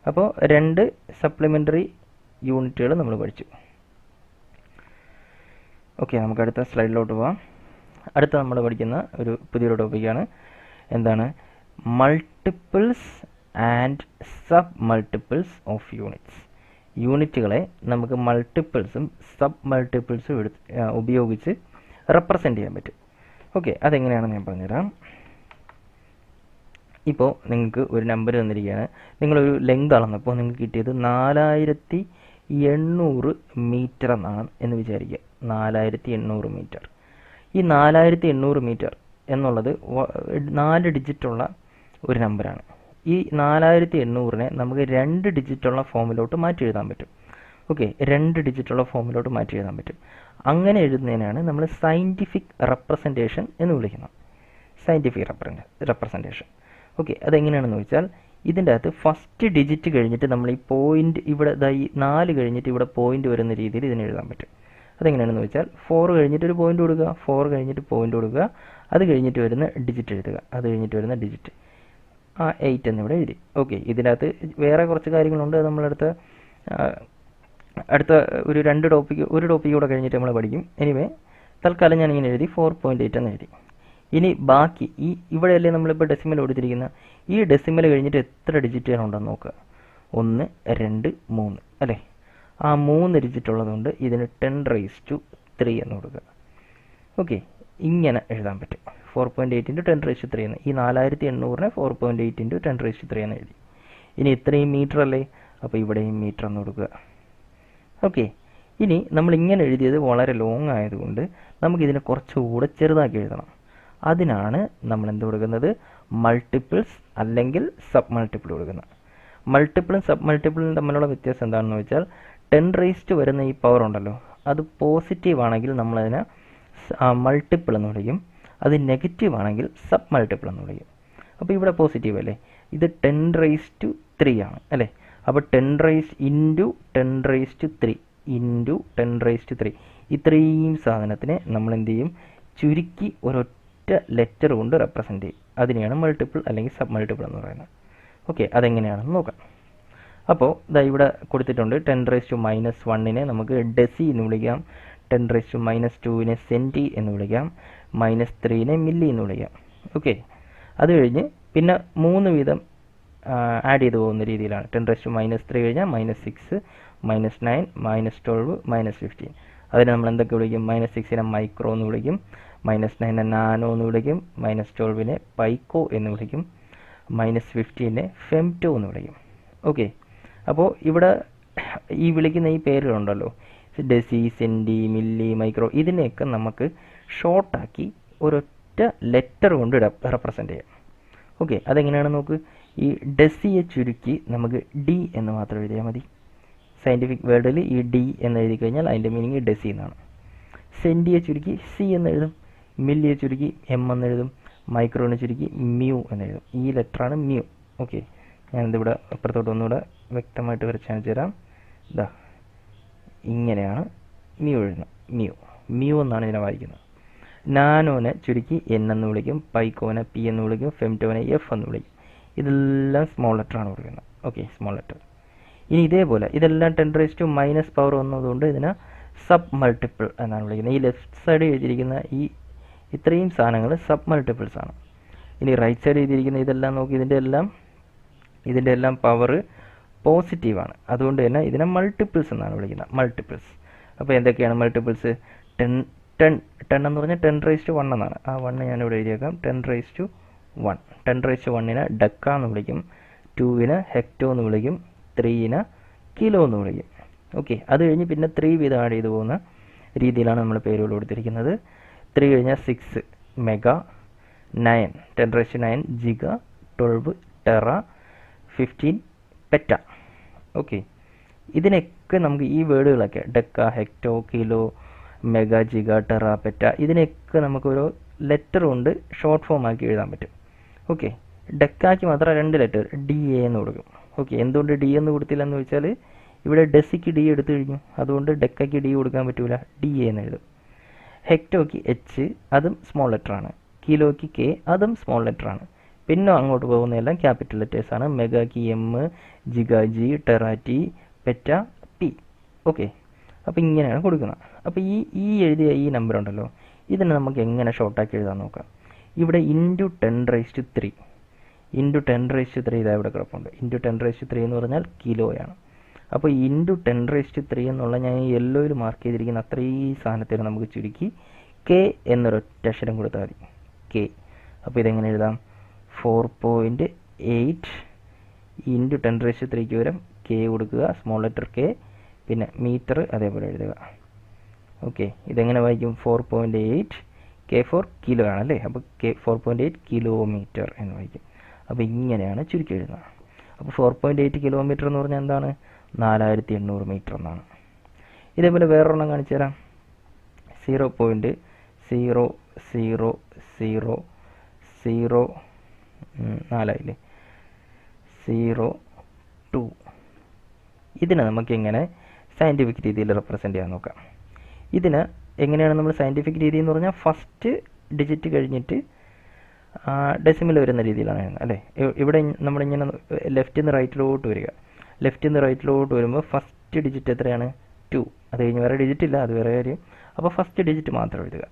അപ്പോൾ 2 സപ്ലിമെൻ്ററി യൂണിറ്റുകൾ നമ്മൾ പഠിച്ചു. ഓക്കെ, നമുക്ക് അടുത്ത സ്ലൈഡിലോട്ട് പോവാം. അടുത്ത നമ്മൾ പഠിക്കുന്ന ഒരു പുതിയൊരു ടോപ്പിക്കാണ്. എന്താണ്? Multiples and submultiples of units. യൂണിറ്റുകളെ നമുക്ക് മൾട്ടിപ്പിൾസും സബ് മൾട്ടിപ്പിൾസും ഉപയോഗിച്ച് റെപ്രസെൻ്റ് ചെയ്യാൻ പറ്റും. ഓക്കെ, അതെങ്ങനെയാണെന്ന് ഞാൻ പറഞ്ഞുതരാം. ഇപ്പോൾ നിങ്ങൾക്ക് ഒരു നമ്പർ തന്നിരിക്കുകയാണ്. നിങ്ങളൊരു ലെങ്ത് അളന്നപ്പോൾ നിങ്ങൾക്ക് കിട്ടിയത് 4800 മീറ്റർ എന്നാണ് എന്ന് വിചാരിക്കുക. 4800 മീറ്റർ. ഈ 4800 മീറ്റർ എന്നുള്ളത് 4 ഡിജിറ്റുള്ള ഒരു നമ്പറാണ്. ഈ 4800നെ നമുക്ക് 2 ഡിജിറ്റുള്ള ഫോമിലോട്ട് മാറ്റി എഴുതാൻ പറ്റും. ഓക്കെ, 2 ഡിജിറ്റുള്ള ഫോമിലോട്ട് മാറ്റി എഴുതാൻ പറ്റും. അങ്ങനെ എഴുതുന്നതിനാണ് നമ്മൾ സയൻറ്റിഫിക് റെപ്രസെൻറ്റേഷൻ എന്ന് വിളിക്കുന്നത്. Scientific representation. ഓക്കെ, അതെങ്ങനെയാണെന്ന് വെച്ചാൽ ഇതിൻ്റെ അകത്ത് ഫസ്റ്റ് ഡിജിറ്റ് കഴിഞ്ഞിട്ട് നമ്മൾ ഈ പോയിൻ്റ് ഇവിടെ ഈ 4 കഴിഞ്ഞിട്ട് ഇവിടെ പോയിൻ്റ് വരുന്ന രീതിയിൽ ഇതിന് എഴുതാൻ പറ്റും. അതെങ്ങനെയാണെന്ന് വെച്ചാൽ 4 കഴിഞ്ഞിട്ട് ഒരു പോയിൻ്റ് കൊടുക്കുക, 4 കഴിഞ്ഞിട്ട് പോയിൻ്റ് കൊടുക്കുക, അത് കഴിഞ്ഞിട്ട് വരുന്ന ഡിജിറ്റ് എഴുതുക, അത് കഴിഞ്ഞിട്ട് വരുന്ന ഡിജിറ്റ്, ആ 8 എന്നിവിടെ എഴുതി. ഓക്കെ, ഇതിനകത്ത് വേറെ കുറച്ച് കാര്യങ്ങളുണ്ട്. അത് നമ്മളടുത്ത ഒരു ടോപ്പിക്ക് കൂടെ കഴിഞ്ഞിട്ട് നമ്മൾ പഠിക്കും. എനിവേ, തൽക്കാലം ഞാനിങ്ങനെ എഴുതി 4.8 എന്ന് എഴുതി. ഇനി ബാക്കി ഇവിടെയല്ലേ നമ്മളിപ്പോൾ ഡെസിമൽ കൊടുത്തിരിക്കുന്ന ഈ ഡെസിമൽ കഴിഞ്ഞിട്ട് എത്ര ഡിജിറ്റുകളുണ്ടെന്ന് നോക്കുക. 1, 2, 3 അല്ലേ? ആ 3 ഡിജിറ്റ് ഉള്ളതുകൊണ്ട് ഇതിന് 10⁻³ എന്ന് കൊടുക്കുക. ഓക്കെ, ഇങ്ങനെ എഴുതാൻ പറ്റും. 4.8 × 10⁻³ എന്ന്. ഈ 4800നെ 4.8 × 10⁻³ എന്ന് എഴുതി. ഇനി ഇത്രയും മീറ്റർ അല്ലേ, അപ്പോൾ ഇവിടെയും മീറ്റർ എന്ന് കൊടുക്കുക. ഓക്കെ, ഇനി നമ്മളിങ്ങനെ എഴുതിയത് വളരെ ലോങ് ആയതുകൊണ്ട് നമുക്കിതിനെ കുറച്ചുകൂടെ ചെറുതാക്കി എഴുതണം. അതിനാണ് നമ്മൾ എന്ത് കൊടുക്കുന്നത്? മൾട്ടിപ്പിൾസ് അല്ലെങ്കിൽ സബ് മൾട്ടിപ്പിൾ കൊടുക്കുന്നത്. മൾട്ടിപ്പിളും സബ് മൾട്ടിപ്പിളും തമ്മിലുള്ള വ്യത്യാസം എന്താണെന്ന് വെച്ചാൽ 10⁻³ വരുന്ന ഈ പവർ ഉണ്ടല്ലോ, അത് പോസിറ്റീവ് ആണെങ്കിൽ നമ്മളതിനെ മൾട്ടിപ്പിൾ എന്ന് വിളിക്കും. അത് നെഗറ്റീവ് ആണെങ്കിൽ സബ് മൾട്ടിപ്പിൾ എന്ന് വിളിക്കും. അപ്പോൾ ഇവിടെ പോസിറ്റീവ് അല്ലേ, ഇത് 10⁻³ ആണ് അല്ലേ? അപ്പോൾ 10⁻⁻³ ഇൻറ്റു 10⁻³ ഇത്രയും സാധനത്തിനെ നമ്മൾ എന്ത് ചെയ്യും, ചുരുക്കി ഒരൊറ്റ ലെറ്റർ കൊണ്ട് റെപ്രസെൻ്റ് ചെയ്യും. അതിനെയാണ് മൾട്ടിപ്പിൾ അല്ലെങ്കിൽ സബ് മൾട്ടിപ്പിൾ എന്ന് പറയുന്നത്. ഓക്കെ, അതെങ്ങനെയാണെന്ന് നോക്കാം. അപ്പോൾ ഇതാ ഇവിടെ കൊടുത്തിട്ടുണ്ട് 10⁻⁻1നെ നമുക്ക് ഡെസി എന്ന് വിളിക്കാം, 10⁻⁻2നെ സെൻറ്റി എന്ന് വിളിക്കാം, -3നെ മില്ലി എന്ന് വിളിക്കാം. ഓക്കെ, അത് കഴിഞ്ഞ് പിന്നെ 3 വീതം ആഡ് ചെയ്ത് പോകുന്ന രീതിയിലാണ്. 10⁻⁻3 കഴിഞ്ഞാൽ -6, -9, -12, -15. അതിനെ നമ്മൾ എന്തൊക്കെ വിളിക്കും? -6നെ മൈക്രോ എന്ന് വിളിക്കും, -9നെ നാനോ എന്ന് വിളിക്കും, -12നെ പൈക്കോ എന്ന് വിളിക്കും, -15നെ ഫെംറ്റോ എന്ന് വിളിക്കും. ഓക്കെ, അപ്പോൾ ഇവിടെ ഈ വിളിക്കുന്ന ഈ പേരുകളുണ്ടല്ലോ, ഡെസി, സെൻറ്റി, മില്ലി, മൈക്രോ, ഇതിനെയൊക്കെ നമുക്ക് ഷോർട്ടാക്കി ഒരൊറ്റ ലെറ്റർ കൊണ്ട് റെപ്രസെൻ്റ് ചെയ്യാം. ഓക്കെ, അതെങ്ങനെയാണ് നോക്ക്. ഈ ഡെസിയെ ചുരുക്കി നമുക്ക് ഡി എന്ന് മാത്രം എഴുതിയാൽ മതി. സയൻറ്റിഫിക് വേർഡിൽ ഈ ഡി എന്ന് എഴുതി കഴിഞ്ഞാൽ അതിൻ്റെ മീനിങ് ഡെസി എന്നാണ്. സെൻറ്റിയെ ചുരുക്കി സി എന്ന് എഴുതും, മില്ലിയെ ചുരുക്കി എം എന്ന് എഴുതും, മൈക്രോനെ ചുരുക്കി മ്യൂ എന്ന് എഴുതും. ഈ ലെറ്ററാണ് മ്യൂ. ഓക്കെ, ഞാനിതിവിടെ അപ്പുറത്തോട്ട് ഒന്നുകൂടെ വ്യക്തമായിട്ട് വരച്ചാൽ തരാം. ഇതാ ഇങ്ങനെയാണ് മ്യൂ എഴുതുന്നത്. മ്യൂ എന്നാണ് ഇതിനെ വായിക്കുന്നത്. നാനോനെ ചുരുക്കി എൻ എന്ന് വിളിക്കും, പൈക്കോനെ പി എന്ന് വിളിക്കും, ഫെംറ്റോനെ എഫ് എന്ന് വിളിക്കും. ഇതെല്ലാം സ്മോൾ ലെറ്ററാണ് കൊടുക്കുന്നത്. Okay, small letter. ഇനി ഇതേപോലെ ഇതെല്ലാം 10⁻⁻1 വന്നതുകൊണ്ട് ഇതിനെ സബ് മൾട്ടിപ്പിൾ എന്നാണ് വിളിക്കുന്നത്. ഈ ലെഫ്റ്റ് സൈഡ് എഴുതിയിരിക്കുന്ന ഈ ഇത്രയും സാധനങ്ങൾ സബ് മൾട്ടിപ്പിൾസ് ആണ്. ഇനി റൈറ്റ് സൈഡ് എഴുതിയിരിക്കുന്ന ഇതെല്ലാം നോക്കി, ഇതിൻ്റെ എല്ലാം പവർ പോസിറ്റീവാണ്. അതുകൊണ്ട് തന്നെ ഇതിനെ മൾട്ടിപ്പിൾസ് എന്നാണ് വിളിക്കുന്നത്. മൾട്ടിപ്പിൾസ്. അപ്പോൾ എന്തൊക്കെയാണ് മൾട്ടിപ്പിൾസ്? 10 എന്ന് പറഞ്ഞാൽ 10⁻1 എന്നാണ്. ആ 1 ഞാനിവിടെ എഴുതിയേക്കാം. 10⁻1. 10⁻1നെ ഡക്ക എന്ന് വിളിക്കും, 2നെ ഹെക്ടോ എന്ന് വിളിക്കും, 3നെ കിലോ എന്ന് വിളിക്കും. ഓക്കെ, അത് കഴിഞ്ഞ് പിന്നെ 3 വീതം ആഡ് ചെയ്ത് പോകുന്ന രീതിയിലാണ് നമ്മൾ പേരുകൾ കൊടുത്തിരിക്കുന്നത്. 3 കഴിഞ്ഞാൽ 6 മെഗാ, 9 10⁻9 ജിഗ, 12 ടെറ, 15 പെറ്റ. ഓക്കെ, ഇതിനൊക്കെ നമുക്ക് ഈ വേർഡുകളൊക്കെ deca, hecto, kilo, mega, giga, tera, peta, ഇതിനൊക്കെ നമുക്കൊരു ലെറ്റർ കൊണ്ട് ഷോർട്ട് ഫോം ആക്കി എഴുതാൻ പറ്റും. ഓക്കെ, ഡെക്കാക്ക് മാത്രം 2 ലെറ്റർ ഡി എ എന്ന് കൊടുക്കും. ഓക്കെ, എന്തുകൊണ്ട് ഡി എന്ന് കൊടുത്തില്ല എന്ന് വെച്ചാൽ ഇവിടെ ഡെസിക്ക് ഡി എടുത്തു കഴിഞ്ഞു, അതുകൊണ്ട് ഡെക്കയ്ക്ക് ഡി കൊടുക്കാൻ പറ്റൂല, ഡി എ എന്ന് എഴുതും. ഹെക്ടോയ്ക്ക് എച്ച്, അതും സ്മോൾ ലെറ്ററാണ്. കിലോയ്ക്ക് കെ, അതും സ്മോൾ ലെറ്ററാണ്. പിന്നെ അങ്ങോട്ട് പോകുന്നതെല്ലാം ക്യാപിറ്റൽ ലെറ്റേഴ്സാണ്. മെഗാക്ക് M, giga G, tera T, peta P. Okay, അപ്പോൾ ഇങ്ങനെയാണ് കൊടുക്കുന്നത്. അപ്പോൾ ഈ എഴുതിയ ഈ നമ്പർ ഉണ്ടല്ലോ, ഇതിനെ നമുക്ക് എങ്ങനെ ഷോർട്ടാക്കി എഴുതാൻ നോക്കാം. ഇവിടെ ഇൻറ്റു 10⁻3 ഇതാ ഇവിടെ കിടപ്പുണ്ട്. ഇൻറ്റു 10⁻3 എന്ന് പറഞ്ഞാൽ കിലോയാണ്. അപ്പോൾ ഇൻറ്റു 10⁻3 എന്നുള്ള ഞാൻ യെല്ലോയിൽ മാർക്ക് ചെയ്തിരിക്കുന്ന അത്രയും സാധനത്തിന് നമുക്ക് ചുരുക്കി കെ എന്നൊരൊറ്റ അക്ഷരം കൊടുത്താൽ മതി. കെ. അപ്പോൾ ഇതെങ്ങനെ എഴുതാം? 4.8 ഇൻറ്റു 10⁻3ക്ക് പകരം കെ കൊടുക്കുക, സ്മോൾ ലെറ്റർ കെ, പിന്നെ മീറ്റർ അതേപോലെ എഴുതുക. ഓക്കെ, ഇതെങ്ങനെ വായിക്കും? 4.8 കെ ഫോർ കിലോ ആണല്ലേ, അപ്പോൾ കെ 4.8 കിലോമീറ്റർ എന്ന് വായിക്കും. അപ്പോൾ ഇങ്ങനെയാണ് ചുരുക്കി എഴുതുന്നത്. അപ്പോൾ 4.8 കിലോമീറ്റർ എന്ന് പറഞ്ഞാൽ എന്താണ്? 4800 മീറ്റർ എന്നാണ്. ഇതേപോലെ വേറൊരെണ്ണം കാണിച്ചു തരാം. 0.00004 നാലായില്ലേ, 02. ഇതിനെ നമുക്ക് എങ്ങനെ സയൻറ്റിഫിക് രീതിയിൽ റെപ്രസെൻ്റ് ചെയ്യാൻ നോക്കാം. ഇതിന് എങ്ങനെയാണ് നമ്മൾ സയൻറ്റിഫിക് രീതി എന്ന് പറഞ്ഞാൽ ഫസ്റ്റ് ഡിജിറ്റ് കഴിഞ്ഞിട്ട് ഡെസിമൽ വരുന്ന രീതിയിലാണ് എഴുതുന്നത് അല്ലേ. ഇവിടെ നമ്മളിങ്ങനെ ലെഫ്റ്റിൽ നിന്ന് റൈറ്റിലോട്ട് വരിക. ലെഫ്റ്റിൽ നിന്ന് റൈറ്റിലോട്ട് വരുമ്പോൾ ഫസ്റ്റ് ഡിജിറ്റ് എത്രയാണ്? 2. അത് കഴിഞ്ഞ് വേറെ ഡിജിറ്റ് ഇല്ല, അത് വേറെ കാര്യം. അപ്പോൾ ഫസ്റ്റ് ഡിജിറ്റ് മാത്രം എഴുതുക,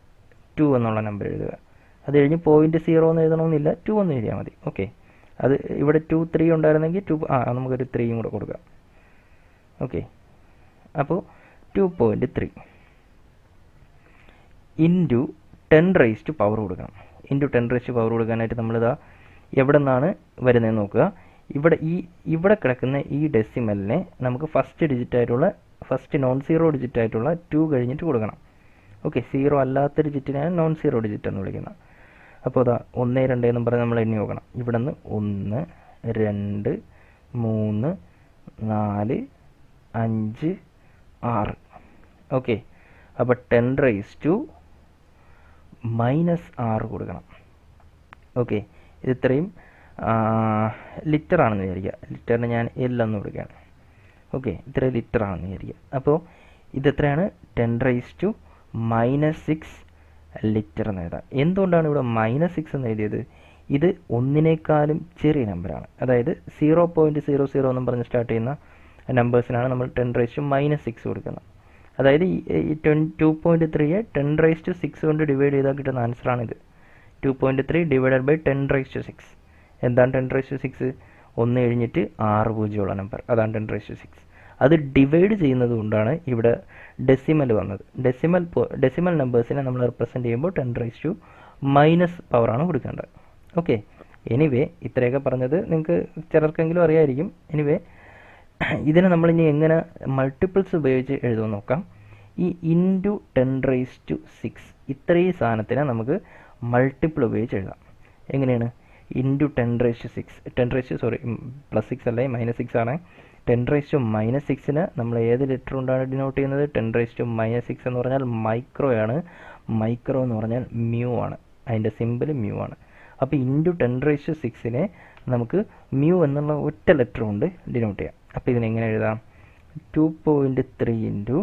2 എന്നുള്ള നമ്പർ എഴുതുക. അത് കഴിഞ്ഞ് 0.0 എന്ന് എഴുതണമെന്നില്ല, 2 എന്ന് എഴുതിയാൽ മതി. ഓക്കെ, അത് ഇവിടെ 2, 3 ഉണ്ടായിരുന്നെങ്കിൽ 2 നമുക്കൊരു 3 കൂടെ കൊടുക്കാം. ഓക്കെ, അപ്പോൾ 2.3 ഇൻറ്റു 10⁻⁻ കൊടുക്കണം. ഇൻറ്റു 10⁻⁻ കൊടുക്കാനായിട്ട് നമ്മളിതാ എവിടെ നിന്നാണ് വരുന്നതെന്ന് നോക്കുക. ഇവിടെ കിടക്കുന്ന ഈ ഡെസിമലിനെ നമുക്ക് ഫസ്റ്റ് നോൺ സീറോ ഡിജിറ്റ് ആയിട്ടുള്ള 2 കഴിഞ്ഞിട്ട് കൊടുക്കണം. ഓക്കെ, സീറോ അല്ലാത്ത ഡിജിറ്റിനാണ് നോൺ സീറോ ഡിജിറ്റ് എന്ന് വിളിക്കുന്നത്. അപ്പോൾ അതാ 1, 2 എന്നും പറഞ്ഞ് നമ്മൾ എണ്ണി നോക്കണം. ഇവിടെ നിന്ന് 1, 2, 3, 4, 5, 6. ഓക്കെ, അപ്പോൾ 10⁻⁻6 കൊടുക്കണം. ഓക്കെ, ഇത് ഇത്രയും ലിറ്റർ ആണെന്ന് വിചാരിക്കുക. ലിറ്ററിന് ഞാൻ L എന്ന് കൊടുക്കുകയാണ്. ഓക്കെ, ഇത്ര ലിറ്റർ ആണെന്ന് വിചാരിക്കുക. അപ്പോൾ ഇതെത്രയാണ്? 10⁻⁻6 ലിറ്റർ എന്ന് എഴുതാം. എന്തുകൊണ്ടാണ് ഇവിടെ -6 എന്ന് എഴുതിയത്? ഇത് ഒന്നിനേക്കാളും ചെറിയ നമ്പറാണ്. അതായത് 0.00 എന്നും പറഞ്ഞ് സ്റ്റാർട്ട് ചെയ്യുന്ന നമ്പേഴ്സിനാണ് നമ്മൾ 10⁻⁻6 കൊടുക്കുന്നത്. അതായത് ഈ 2.3യെ 10⁻6 കൊണ്ട് ഡിവൈഡ് ചെയ്താൽ കിട്ടുന്ന ആൻസറാണിത്. 2.3 ഡിവൈഡഡ് ബൈ 10⁻6. എന്താണ് 10⁻6? 1 കഴിഞ്ഞിട്ട് 6 പൂജ്യമുള്ള നമ്പർ, അതാണ് 10⁻6. അത് ഡിവൈഡ് ചെയ്യുന്നത് കൊണ്ടാണ് ഇവിടെ ഡെസിമൽ വന്നത്. ഡെസിമൽ നമ്പേഴ്സിനെ നമ്മൾ റെപ്രസെൻറ്റ് ചെയ്യുമ്പോൾ 10⁻⁻ പവറാണ് കൊടുക്കേണ്ടത്. ഓക്കെ, എനിവേ ഇത്രയൊക്കെ പറഞ്ഞത് നിങ്ങൾക്ക് ചിലർക്കെങ്കിലും അറിയായിരിക്കും. എനിവേ ഇതിനെ നമ്മളിനി എങ്ങനെ മൾട്ടിപ്പിൾസ് ഉപയോഗിച്ച് എഴുതുമെന്ന് നോക്കാം. ഈ ഇൻറ്റു 10⁻6 ഇത്രയും സാധനത്തിനെ നമുക്ക് മൾട്ടിപ്പിൾ ഉപയോഗിച്ച് എഴുതാം. എങ്ങനെയാണ്? ഇൻറ്റു 10⁻6 +6 അല്ലേ, -6 ആണ്. 10⁻⁻6ന് നമ്മൾ ഏത് ലെറ്റർ കൊണ്ടാണ് ഡിനോട്ട് ചെയ്യുന്നത്? 10⁻⁻6 എന്ന് പറഞ്ഞാൽ മൈക്രോയാണ്. മൈക്രോ എന്ന് പറഞ്ഞാൽ മ്യൂ ആണ്. അതിൻ്റെ സിമ്പിൾ മ്യൂ ആണ്. അപ്പോൾ ഇൻറ്റു 10⁻6നെ നമുക്ക് മ്യൂ എന്നുള്ള ഒറ്റ ലെറ്റർ കൊണ്ട് ഡിനോട്ട് ചെയ്യാം. അപ്പോൾ ഇതിനെങ്ങനെ എഴുതാം? 2.3 ഇൻറ്റു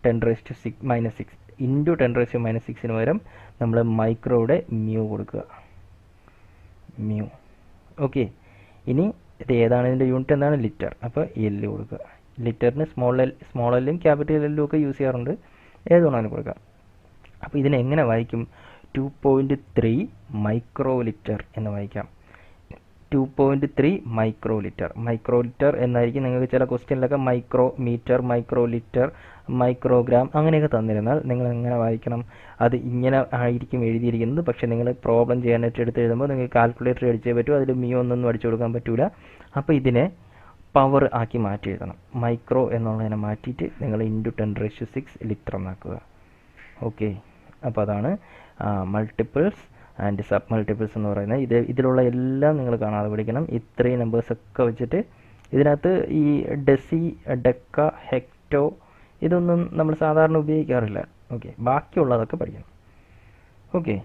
10⁻⁻6 ഇൻറ്റു 10⁻⁻6ന് പകരം നമ്മൾ മൈക്രോയുടെ മ്യൂ കൊടുക്കുക. മ്യൂ. ഓക്കെ, ഇനി ഇത് ഏതാണ്? ഇതിൻ്റെ യൂണിറ്റ് എന്താണ്? ലിറ്റർ. അപ്പോൾ L കൊടുക്കുക. ലിറ്ററിന് സ്മോൾ എല്ലും ക്യാപിറ്റൽ എല്ലും ഒക്കെ യൂസ് ചെയ്യാറുണ്ട്. ഏത് വേണമെങ്കിലും കൊടുക്കാം. അപ്പോൾ ഇതിനെ എങ്ങനെ വായിക്കും? 2.3 മൈക്രോ ലിറ്റർ എന്ന് വായിക്കാം. 2.3 മൈക്രോ ലിറ്റർ. മൈക്രോ ലിറ്റർ എന്നായിരിക്കും നിങ്ങൾക്ക് ചില ക്വസ്റ്റ്യനിലൊക്കെ micrometre, microlitre, microgram അങ്ങനെയൊക്കെ തന്നിരുന്നാൽ നിങ്ങൾ എങ്ങനെ വായിക്കണം? അത് ഇങ്ങനെ ആയിരിക്കും എഴുതിയിരിക്കുന്നത്. പക്ഷേ നിങ്ങൾ പ്രോബ്ലം ചെയ്യാനായിട്ട് എടുത്ത് എഴുതുമ്പോൾ നിങ്ങൾക്ക് കാൽക്കുലേറ്റർ അടിച്ചേ പറ്റൂ. അതിൽ മ്യൂ ഒന്നും അടിച്ചു കൊടുക്കാൻ പറ്റില്ല. അപ്പോൾ ഇതിനെ പവർ ആക്കി മാറ്റി എഴുതണം. മൈക്രോ എന്നുള്ളതിനെ മാറ്റിയിട്ട് നിങ്ങൾ ഇൻറ്റു 10⁻6 ലിറ്റർ എന്നാക്കുക. ഓക്കെ, അപ്പോൾ അതാണ് മൾട്ടിപ്പിൾസ് ആൻഡ് സബ് മൾട്ടിപ്പിൾസ് എന്ന് പറയുന്നത്. ഇതിലുള്ള എല്ലാം നിങ്ങൾ കാണാതെ പഠിക്കണം. ഇത്രയും നമ്പേഴ്സൊക്കെ വെച്ചിട്ട് ഇതിനകത്ത് ഈ ഡെസി, ഡെക്ക, ഹെക്ടോ ഇതൊന്നും നമ്മൾ സാധാരണ ഉപയോഗിക്കാറില്ല. ഓക്കെ, ബാക്കിയുള്ളതൊക്കെ പഠിക്കണം. ഓക്കെ,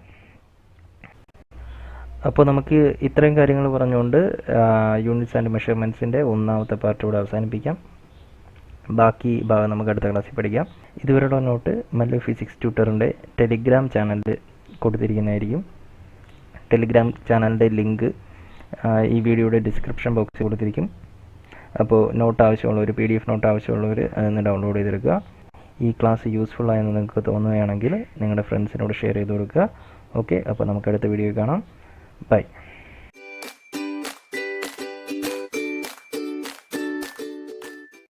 അപ്പോൾ നമുക്ക് ഇത്രയും കാര്യങ്ങൾ പറഞ്ഞുകൊണ്ട് യൂണിറ്റ്സ് ആൻഡ് മെഷർമെൻറ്റ്സിൻ്റെ ഒന്നാമത്തെ പാർട്ട് ഇവിടെ അവസാനിപ്പിക്കാം. ബാക്കി ഭാഗം നമുക്ക് അടുത്ത ക്ലാസ്സിൽ പഠിക്കാം. ഇതുവരെയുള്ള നോട്ട് മല്ലു ഫിസിക്സ് ട്യൂട്ടറിൻ്റെ ടെലിഗ്രാം ചാനലിൽ കൊടുത്തിരിക്കുന്നതായിരിക്കും. ടെലിഗ്രാം ചാനലിൻ്റെ ലിങ്ക് ഈ വീഡിയോയുടെ ഡിസ്ക്രിപ്ഷൻ ബോക്സിൽ കൊടുത്തിരിക്കും. അപ്പോൾ നോട്ട് ആവശ്യമുള്ളവർ, PDF നോട്ട് ആവശ്യമുള്ളവർ അതൊന്ന് ഡൗൺലോഡ് ചെയ്തെടുക്കുക. ഈ ക്ലാസ് യൂസ്ഫുൾ ആയെന്ന് നിങ്ങൾക്ക് തോന്നുകയാണെങ്കിൽ നിങ്ങളുടെ ഫ്രണ്ട്സിനോട് ഷെയർ ചെയ്ത് കൊടുക്കുക. ഓക്കെ, അപ്പോൾ നമുക്ക് അടുത്ത വീഡിയോ കാണാം. ബൈ.